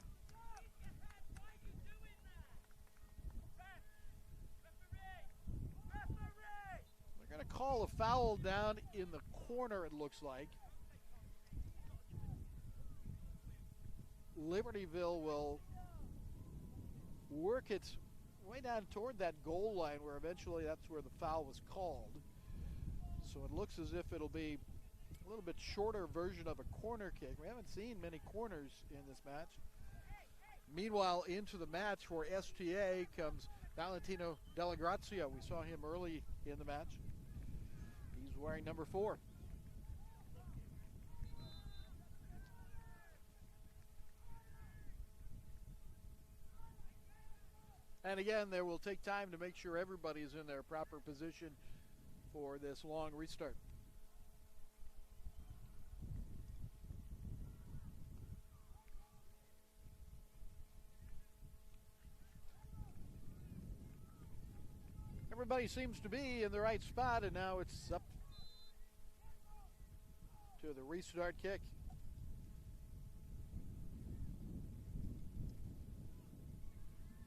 They're going to call a foul down in the corner, it looks like. Libertyville will work it way down toward that goal line where eventually that's where the foul was called. So it looks as if it'll be a little bit shorter version of a corner kick. We haven't seen many corners in this match. Meanwhile, into the match for STA comes Valentino Della Grazia. We saw him early in the match. He's wearing number 4. And again, they will take time to make sure everybody is in their proper position for this long restart. Everybody seems to be in the right spot, and now it's up to the restart kick.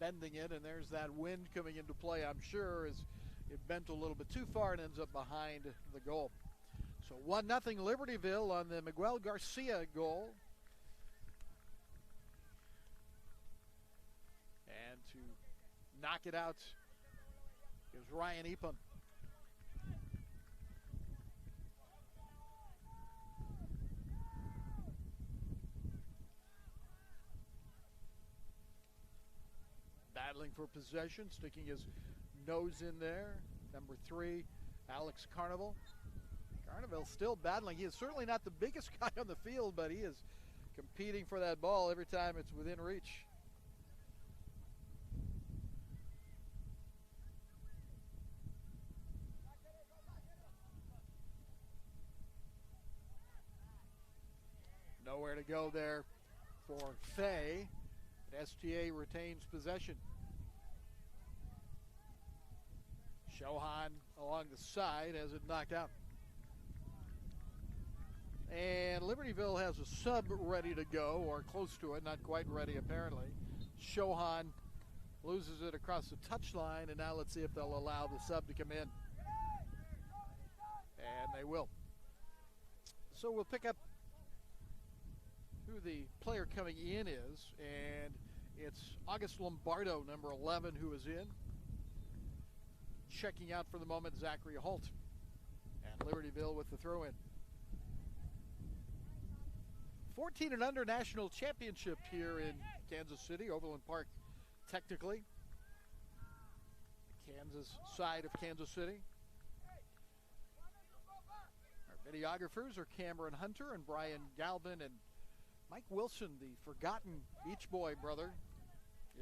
Bending it, and there's that wind coming into play, I'm sure, as it bent a little bit too far and ends up behind the goal. So 1-0 Libertyville on the Miguel Garcia goal. And to knock it out is Ryan Epon. Battling for possession, sticking his nose in there. Number 3, Alex Carnival. Carnival still battling. He is certainly not the biggest guy on the field, but he is competing for that ball every time it's within reach. Nowhere to go there for Fay. STA retains possession. Shohan along the side has it knocked out. And Libertyville has a sub ready to go, or close to it, not quite ready apparently. Shohan loses it across the touchline, and now let's see if they'll allow the sub to come in. And they will. So we'll pick up who the player coming in is, and it's August Lombardo, number 11, who is in. Checking out for the moment, Zachary Holt. And Libertyville with the throw-in. 14 and under national championship here in Kansas City, Overland Park, technically. The Kansas side of Kansas City. Our videographers are Cameron Hunter and Brian Galvin, and Mike Wilson, the forgotten Beach Boy brother,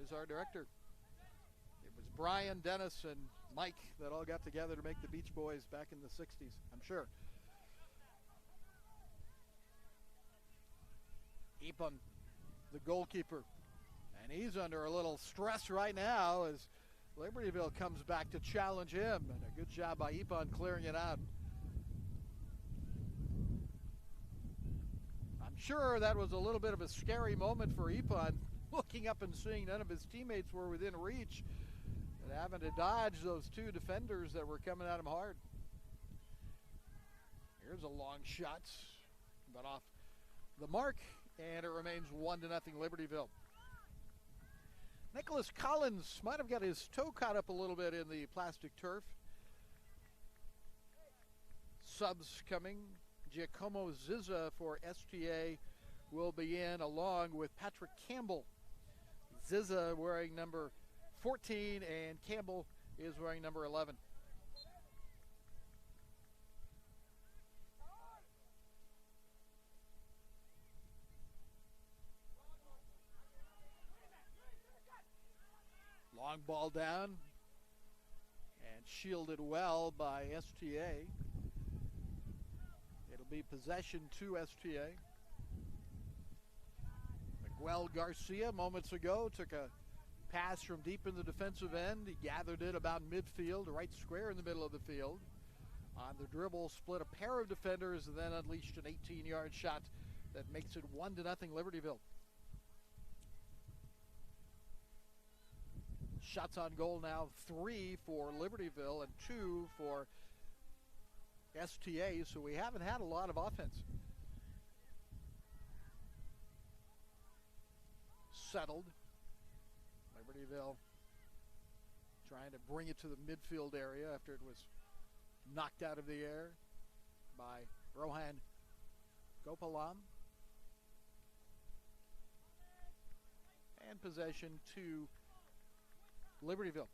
is our director. It was Brian, Dennis, and Mike that all got together to make the Beach Boys back in the 60s, I'm sure. Epon, the goalkeeper, and he's under a little stress right now as Libertyville comes back to challenge him, and a good job by Epon clearing it out. I'm sure that was a little bit of a scary moment for Epon, looking up and seeing none of his teammates were within reach and having to dodge those 2 defenders that were coming at him hard. Here's a long shot, but off the mark, and it remains 1-0 Libertyville. Nicholas Collins might have got his toe caught up a little bit in the plastic turf. Subs coming. Giacomo Zizza for STA will be in, along with Patrick Campbell. Zizza wearing number 14, and Campbell is wearing number 11. Long ball down and shielded well by STA. It'll be possession to STA. Miguel Garcia moments ago took a pass from deep in the defensive end. He gathered it about midfield, right square in the middle of the field. On the dribble, split a pair of defenders and then unleashed an 18-yard shot that makes it 1-0 Libertyville. Shots on goal now, 3 for Libertyville and 2 for STA, so we haven't had a lot of offense. Settled. Libertyville trying to bring it to the midfield area after it was knocked out of the air by Rohan Gopalam. And possession to Libertyville.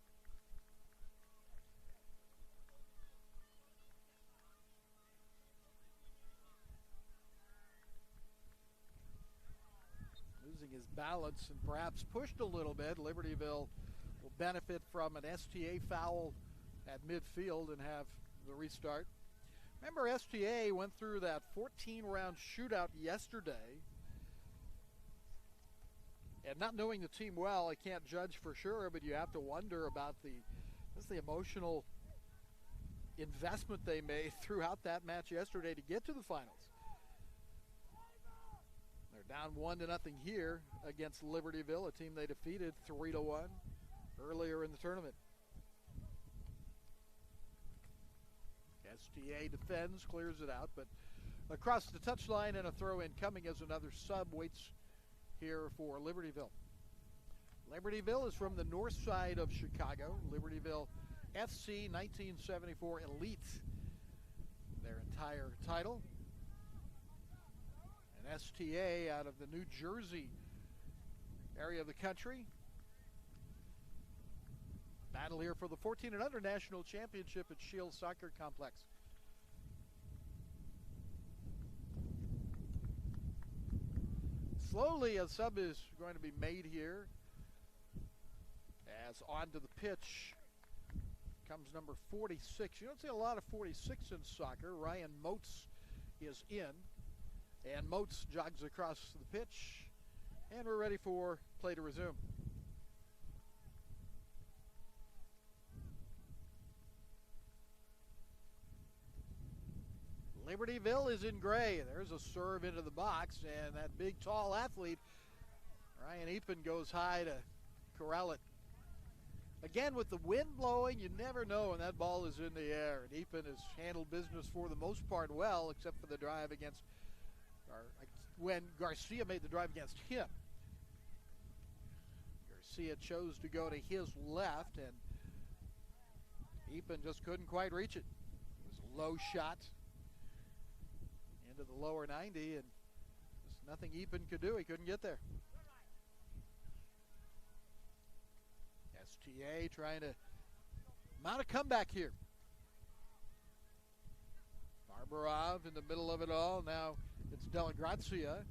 Losing his balance and perhaps pushed a little bit. Libertyville will benefit from an STA foul at midfield and have the restart. Remember, STA went through that 14-round shootout yesterday. And not knowing the team well, I can't judge for sure, but you have to wonder about the emotional investment they made throughout that match yesterday to get to the finals. They're down 1-0 here against Libertyville, a team they defeated 3-1 earlier in the tournament. STA defends, clears it out, but across the touchline and a throw-in coming as another sub waits here for Libertyville. Libertyville is from the north side of Chicago. Libertyville FC 1974 Elite, their entire title. And STA out of the New Jersey area of the country. Battle here for the 14 and under national championship at Shields Soccer Complex. Slowly a sub is going to be made here as onto the pitch comes number 46. You don't see a lot of 46 in soccer. Ryan Moats is in, and Moats jogs across the pitch, and we're ready for play to resume. Libertyville is in gray. There's a serve into the box, and that big, tall athlete, Ryan Epen, goes high to corral it. Again, with the wind blowing, you never know when that ball is in the air. And Epen has handled business for the most part well, except for the drive against, when Garcia made the drive against him. Garcia chose to go to his left, and Epen just couldn't quite reach it. It was a low shot into the lower 90, and there's nothing Epen could do. He couldn't get there. STA trying to mount a comeback here. Barbarov in the middle of it all. Now it's Della Grazia.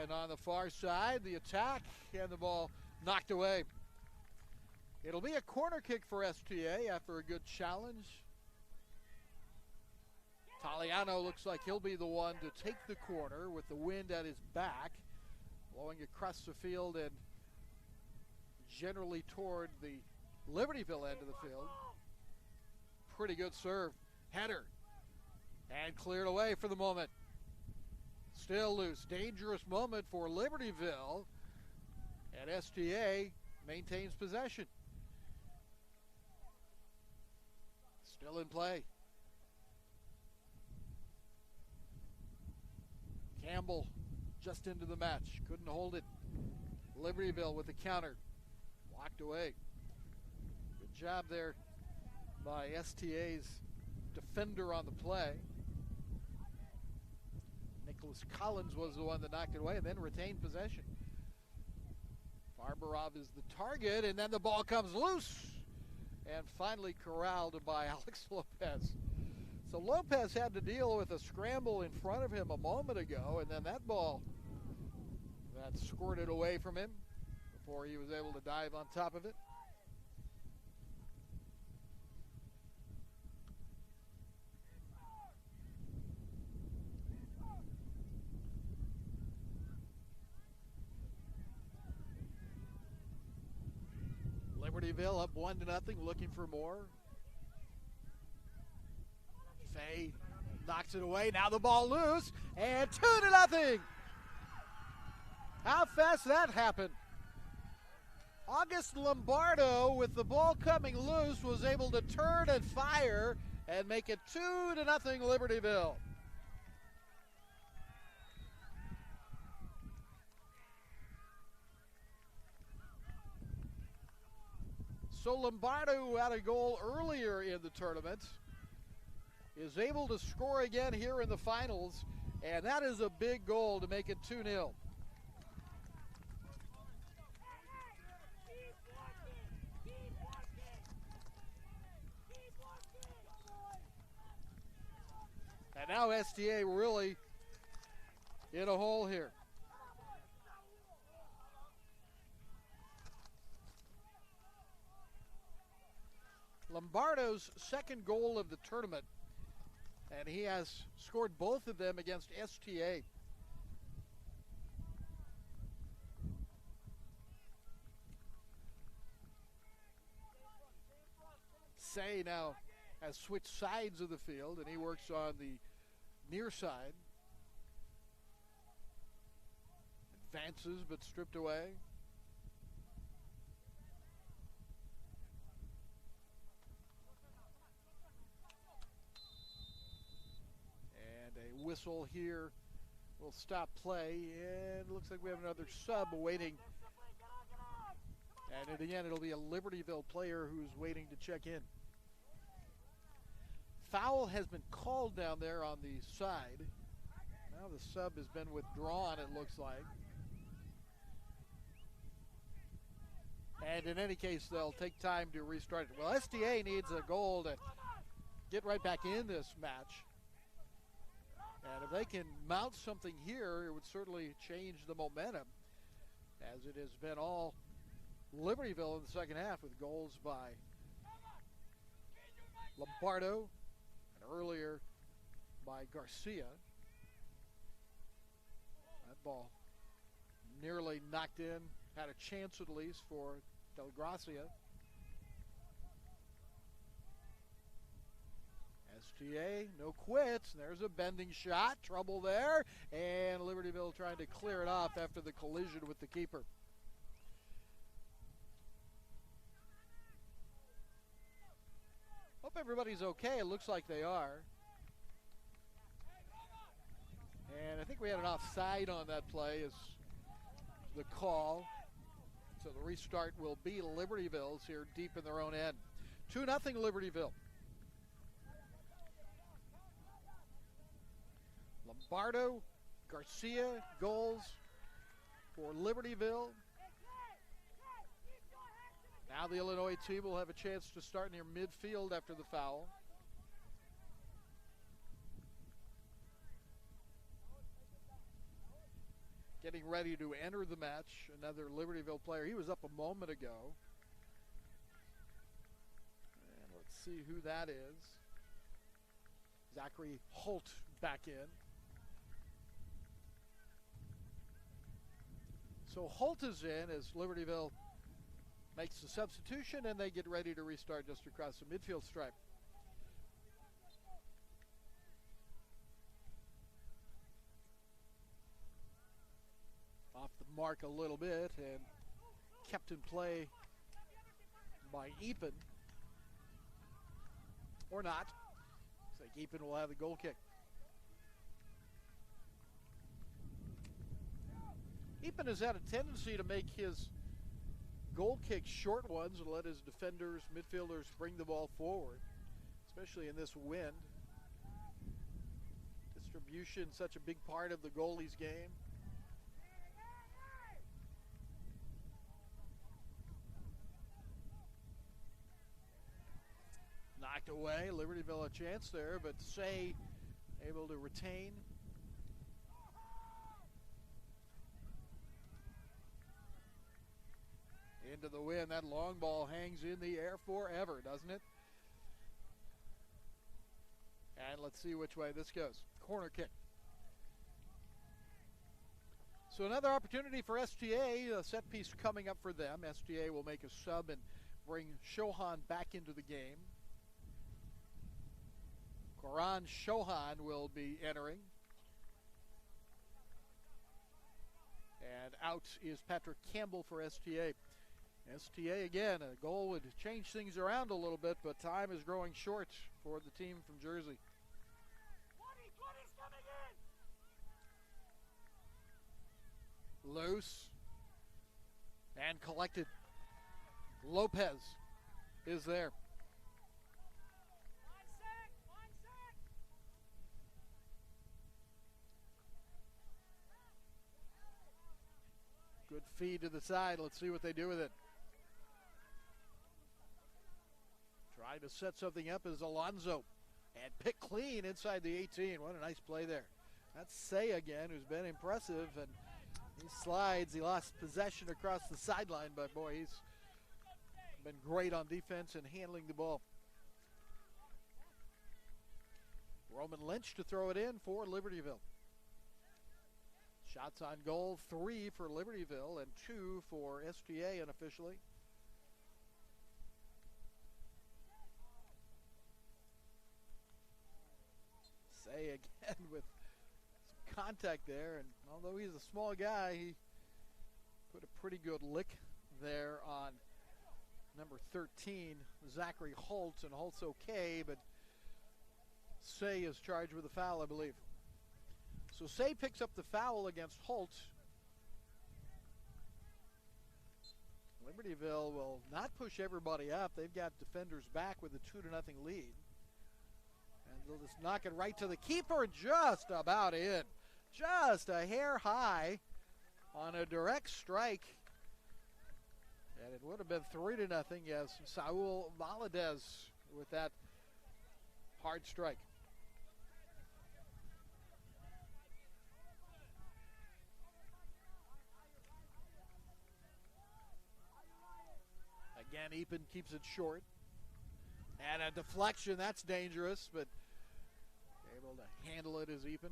And on the far side, the attack, and the ball knocked away. It'll be a corner kick for STA after a good challenge. Taliano looks like he'll be the one to take the corner with the wind at his back, blowing across the field and generally toward the Libertyville end of the field. Pretty good serve. Header. And cleared away for the moment. Still loose. Dangerous moment for Libertyville. And STA maintains possession. Still in play. Campbell just into the match. Couldn't hold it. Libertyville with the counter. Blocked away. Good job there by STA's defender on the play. Nicholas Collins was the one that knocked it away and then retained possession. Barbarov is the target, and then the ball comes loose and finally corralled by Alex Lopez. So Lopez had to deal with a scramble in front of him a moment ago, and then that ball that squirted away from him before he was able to dive on top of it. Libertyville up 1-0, looking for more. Fay knocks it away. Now the ball loose, and 2-0. How fast that happened. August Lombardo, with the ball coming loose, was able to turn and fire and make it 2-0 Libertyville. So Lombardo, who had a goal earlier in the tournament, is able to score again here in the finals, and that is a big goal to make it 2-0. And now STA really in a hole here. Lombardo's second goal of the tournament, and he has scored both of them against STA. Say now has switched sides of the field, and he works on the near side. Advances, but stripped away. And a whistle here will stop play, and it looks like we have another sub waiting. And again, it'll be a Libertyville player who's waiting to check in. Foul has been called down there on the side. Now the sub has been withdrawn, it looks like. And in any case, they'll take time to restart it. Well, STA needs a goal to get right back in this match. And if they can mount something here, it would certainly change the momentum, as it has been all Libertyville in the second half with goals by Lombardo and earlier by Garcia. That ball nearly knocked in, had a chance at least for Del Gracia. STA, no quits. There's a bending shot, trouble there, and Libertyville trying to clear it off after the collision with the keeper. Hope everybody's okay. It looks like they are. And I think we had an offside on that play is the call. So the restart will be Libertyville's here deep in their own end. 2-0 Libertyville. Lombardo, Garcia, goals for Libertyville. Now the Illinois team will have a chance to start near midfield after the foul. Getting ready to enter the match, another Libertyville player. He was up a moment ago. And let's see who that is. Zachary Holt back in. So Holt is in as Libertyville makes the substitution, and they get ready to restart just across the midfield stripe. Off the mark a little bit and kept in play by Epen. Or not. Looks like Epen will have the goal kick. Epen has had a tendency to make his goal kicks short ones and let his defenders, midfielders bring the ball forward, especially in this wind. Distribution, such a big part of the goalie's game. Knocked away, Libertyville a chance there, but Say able to retain. Into the wind, that long ball hangs in the air forever, doesn't it? And let's see which way this goes. Corner kick. So another opportunity for STA, a set piece coming up for them. STA will make a sub and bring Shohan back into the game. Koran Shohan will be entering. And out is Patrick Campbell for STA. STA again, a goal would change things around a little bit, but time is growing short for the team from Jersey. Loose and collected. Lopez is there. Good feed to the side. Let's see what they do with it. Trying to set something up is Alonso. And pick clean inside the 18. What a nice play there. That's Say again, who's been impressive. And he slides. He lost possession across the sideline, but boy, he's been great on defense and handling the ball. Roman Lynch to throw it in for Libertyville. Shots on goal, 3 for Libertyville and 2 for STA unofficially. Say again with some contact there, and although he's a small guy, he put a pretty good lick there on number 13, Zachary Holtz, and Holtz okay, but Say is charged with a foul, I believe. So Say picks up the foul against Holtz. Libertyville will not push everybody up. They've got defenders back with a 2-0 lead. And they'll just knock it right to the keeper, just about in. Just a hair high on a direct strike. And it would have been 3-0 as Saul Valadez with that hard strike. Again, Epen keeps it short. And a deflection, that's dangerous, but able to handle it is Epen.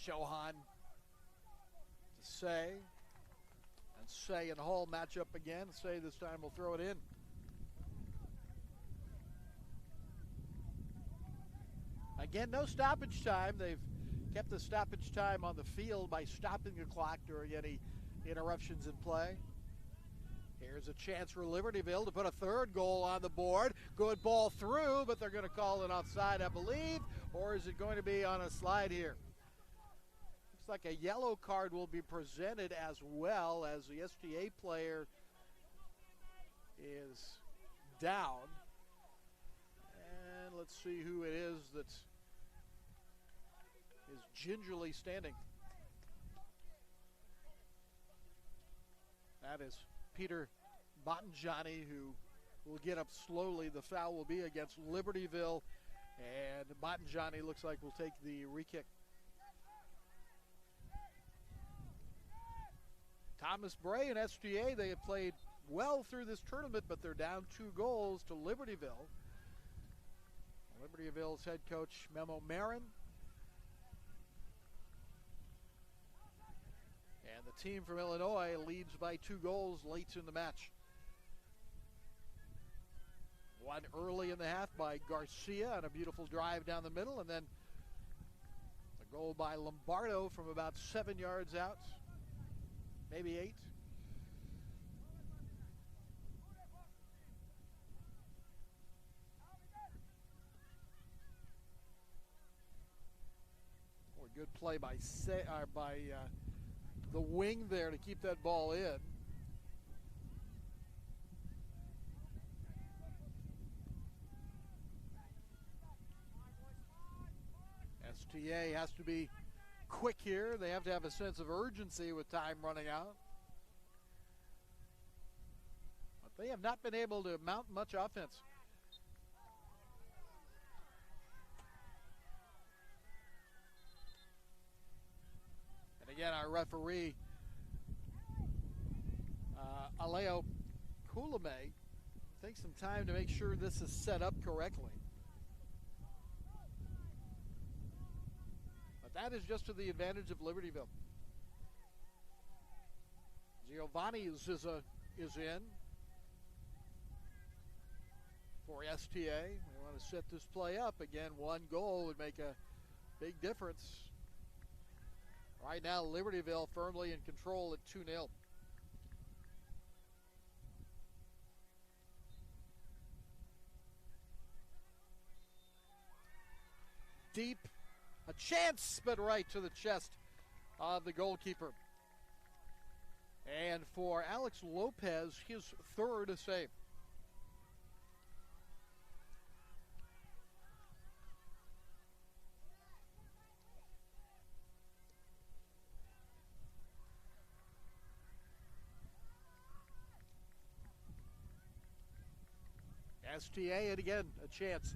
Shohan to Say. And Say and Hall match up again. Say this time will throw it in. Again, no stoppage time. They've kept the stoppage time on the field by stopping the clock during any interruptions in play. Here's a chance for Libertyville to put a third goal on the board. Good ball through, but they're going to call it offside, I believe. Or is it going to be on a slide here? Looks like a yellow card will be presented as well, as the STA player is down. And let's see who it is that is gingerly standing. That is Peter Bottangiani, who will get up slowly. The foul will be against Libertyville, and Bottangiani looks like will take the re-kick. Thomas Bray and STA, they have played well through this tournament, but they're down 2 goals to Libertyville. Libertyville's head coach, Memo Marin. And the team from Illinois leads by 2 goals late in the match. One early in the half by Garcia on a beautiful drive down the middle, and then a goal by Lombardo from about 7 yards out, maybe 8. Good play by the wing there to keep that ball in. STA has to be quick here. They have to have a sense of urgency with time running out. But they have not been able to mount much offense. Again, our referee, Aleo Koulame, takes some time to make sure this is set up correctly. that is just to the advantage of Libertyville. Giovanni is in for STA. We want to set this play up. Again, one goal would make a big difference. Right now, Libertyville firmly in control at 2-0. Deep, a chance, but right to the chest of the goalkeeper. And for Alex Lopez, his third save. STA, and again, a chance.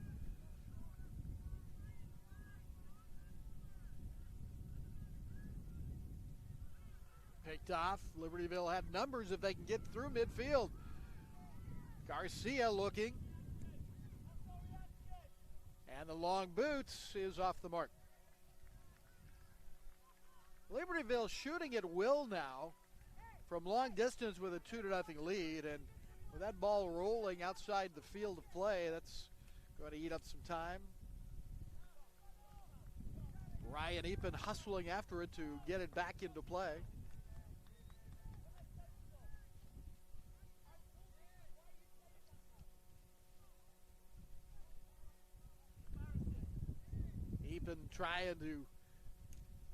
Picked off. Libertyville had numbers if they can get through midfield. Garcia looking. And the long boots is off the mark. Libertyville shooting at will now from long distance with a 2-0 lead. And with that ball rolling outside the field of play, that's going to eat up some time. Ryan Epen hustling after it to get it back into play. Epen trying to,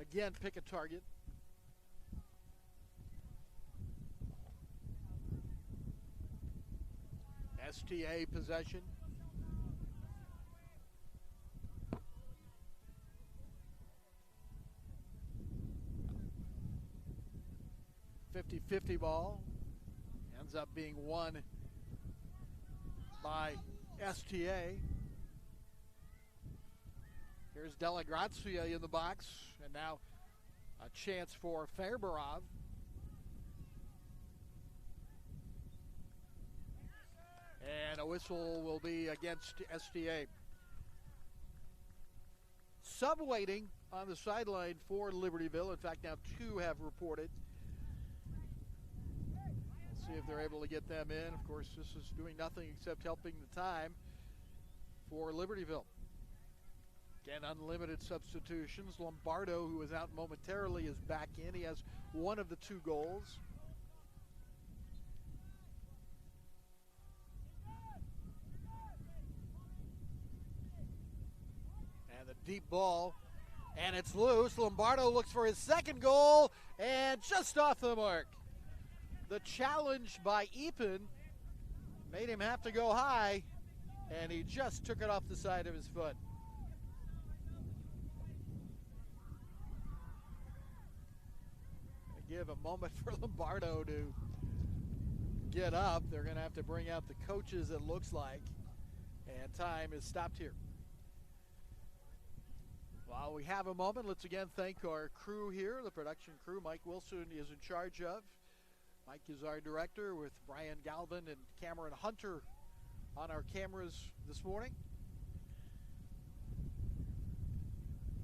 again, pick a target. STA possession. .50-50 ball. Ends up being won by STA. Here's Della Grazia in the box, and now a chance for Fairbarov. And a whistle will be against STA. Sub-waiting on the sideline for Libertyville. In fact, now two have reported. We'll see if they're able to get them in. Of course, this is doing nothing except helping the time for Libertyville. Again, unlimited substitutions. Lombardo, who was out momentarily, is back in. He has one of the two goals. And the deep ball, and it's loose. Lombardo looks for his second goal, and just off the mark. The challenge by Epen made him have to go high, and he just took it off the side of his foot. Give a moment for Lombardo to get up. They're going to have to bring out the coaches, it looks like. And time is stopped here. While we have a moment, let's again thank our crew here, the production crew. Mike Wilson is in charge of. Mike is our director, with Brian Galvin and Cameron Hunter on our cameras this morning.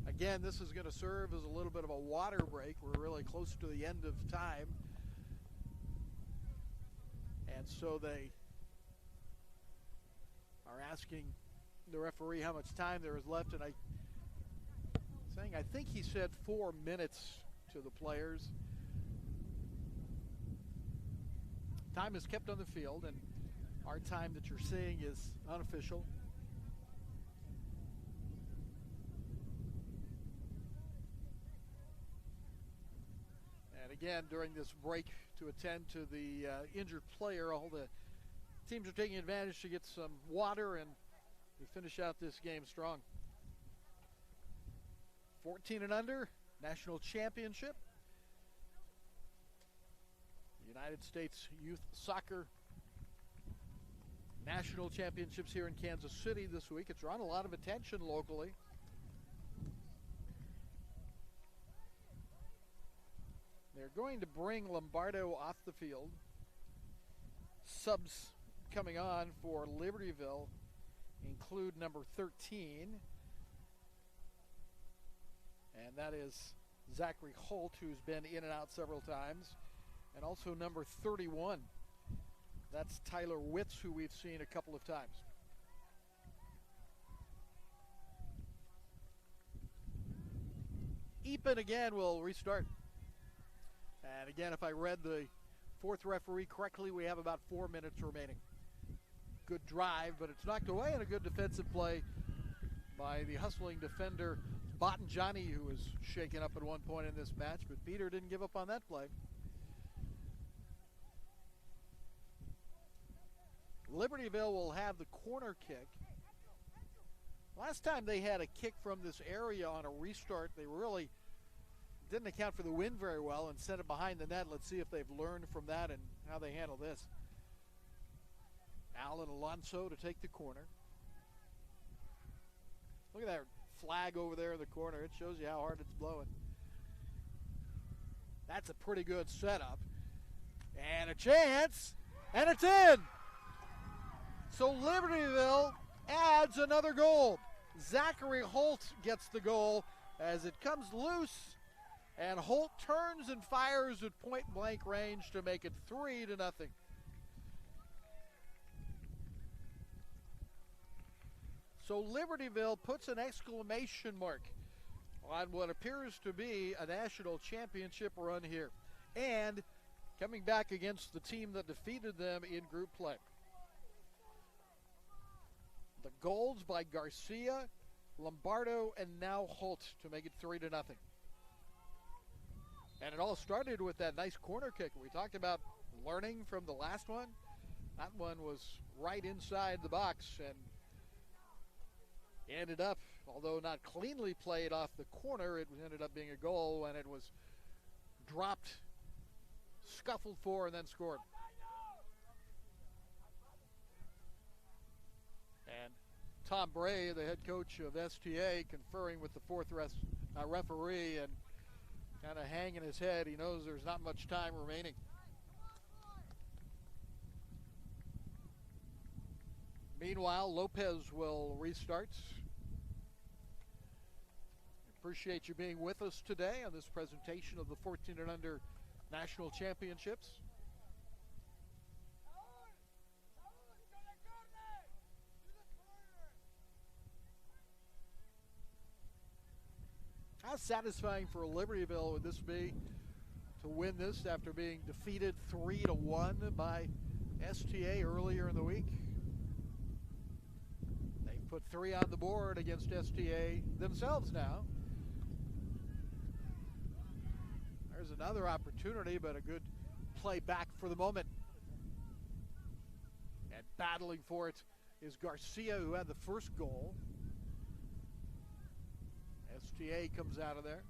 Again, this is going to serve as a little bit of a water break. We're really close to the end of time. And so they are asking the referee how much time there is left. And I think he said 4 minutes to the players. Time is kept on the field, and our time that you're seeing is unofficial. Again, during this break to attend to the injured player, all the teams are taking advantage to get some water, and we finish out this game strong. 14 and under, national championship. United States Youth Soccer National Championships here in Kansas City this week. It's drawn a lot of attention locally. They're going to bring Lombardo off the field. Subs coming on for Libertyville include number 13, and that is Zachary Holt, who's been in and out several times, and also number 31. That's Tyler Witz, who we've seen a couple of times. Epen again will restart. And again, if I read the fourth referee correctly, we have about 4 minutes remaining. Good drive, but it's knocked away, and a good defensive play by the hustling defender Bottangiani, who was shaken up at one point in this match, but Peter didn't give up on that play. Libertyville will have the corner kick. Last time they had a kick from this area on a restart, they really didn't account for the wind very well and sent it behind the net. Let's see if they've learned from that and how they handle this. Alan Alonso to take the corner. Look at that flag over there in the corner. It shows you how hard it's blowing. That's a pretty good setup. And a chance, and it's in. So Libertyville adds another goal. Zachary Holt gets the goal as it comes loose, and Holt turns and fires at point-blank range to make it 3-0. So Libertyville puts an exclamation mark on what appears to be a national championship run here, and coming back against the team that defeated them in group play. The goals by Garcia, Lombardo, and now Holt to make it 3-0. And it all started with that nice corner kick. We talked about learning from the last one. That one was right inside the box and ended up, although not cleanly played off the corner, it ended up being a goal when it was dropped, scuffled for, and then scored. And Tom Bray, the head coach of STA, conferring with the fourth referee and kind of hanging his head. He knows there's not much time remaining. Meanwhile, Lopez will restart. Appreciate you being with us today on this presentation of the 14 and under National Championships. How satisfying for Libertyville would this be to win this after being defeated 3-1 by STA earlier in the week? They put 3 on the board against STA themselves now. There's another opportunity, but a good play back for the moment. And battling for it is Garcia, who had the first goal. STA comes out of there.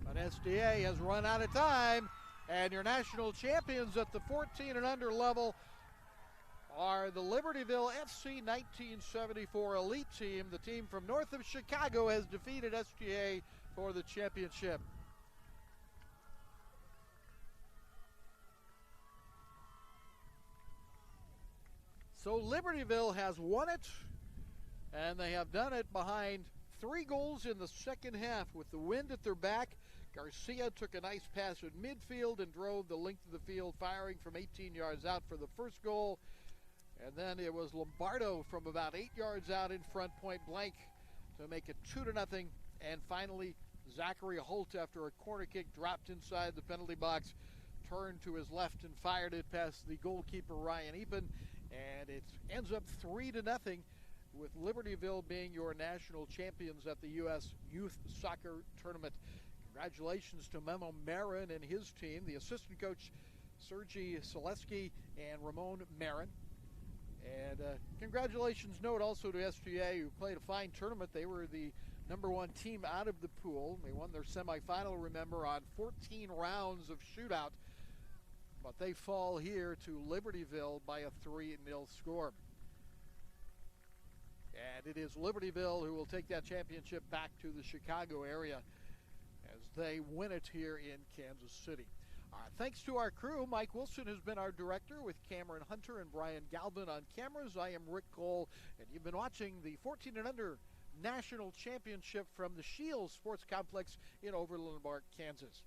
But STA has run out of time, and your national champions at the 14 and under level are the Libertyville FC 1974 elite team. The team from north of Chicago has defeated STA for the championship. So Libertyville has won it, and they have done it behind 3 goals in the second half. With the wind at their back, Garcia took a nice pass at midfield and drove the length of the field, firing from 18 yards out for the first goal. And then it was Lombardo from about 8 yards out in front, point blank, to make it 2-0. And finally, Zachary Holt, after a corner kick dropped inside the penalty box, turned to his left and fired it past the goalkeeper Ryan Epen. And it ends up 3-0, with Libertyville being your national champions at the U.S. Youth Soccer Tournament. Congratulations to Memo Marin and his team, the assistant coach Sergei Selesky and Ramon Marin. And congratulations note also to STA, who played a fine tournament. They were the #1 team out of the pool. They won their semifinal, remember, on 14 rounds of shootout. But they fall here to Libertyville by a 3-0 score. And it is Libertyville who will take that championship back to the Chicago area as they win it here in Kansas City. Thanks to our crew. Mike Wilson has been our director, with Cameron Hunter and Brian Galvin on cameras. I am Rick Cole, and you've been watching the 14 and under National Championship from the Shields Sports Complex in Overland Park, Kansas.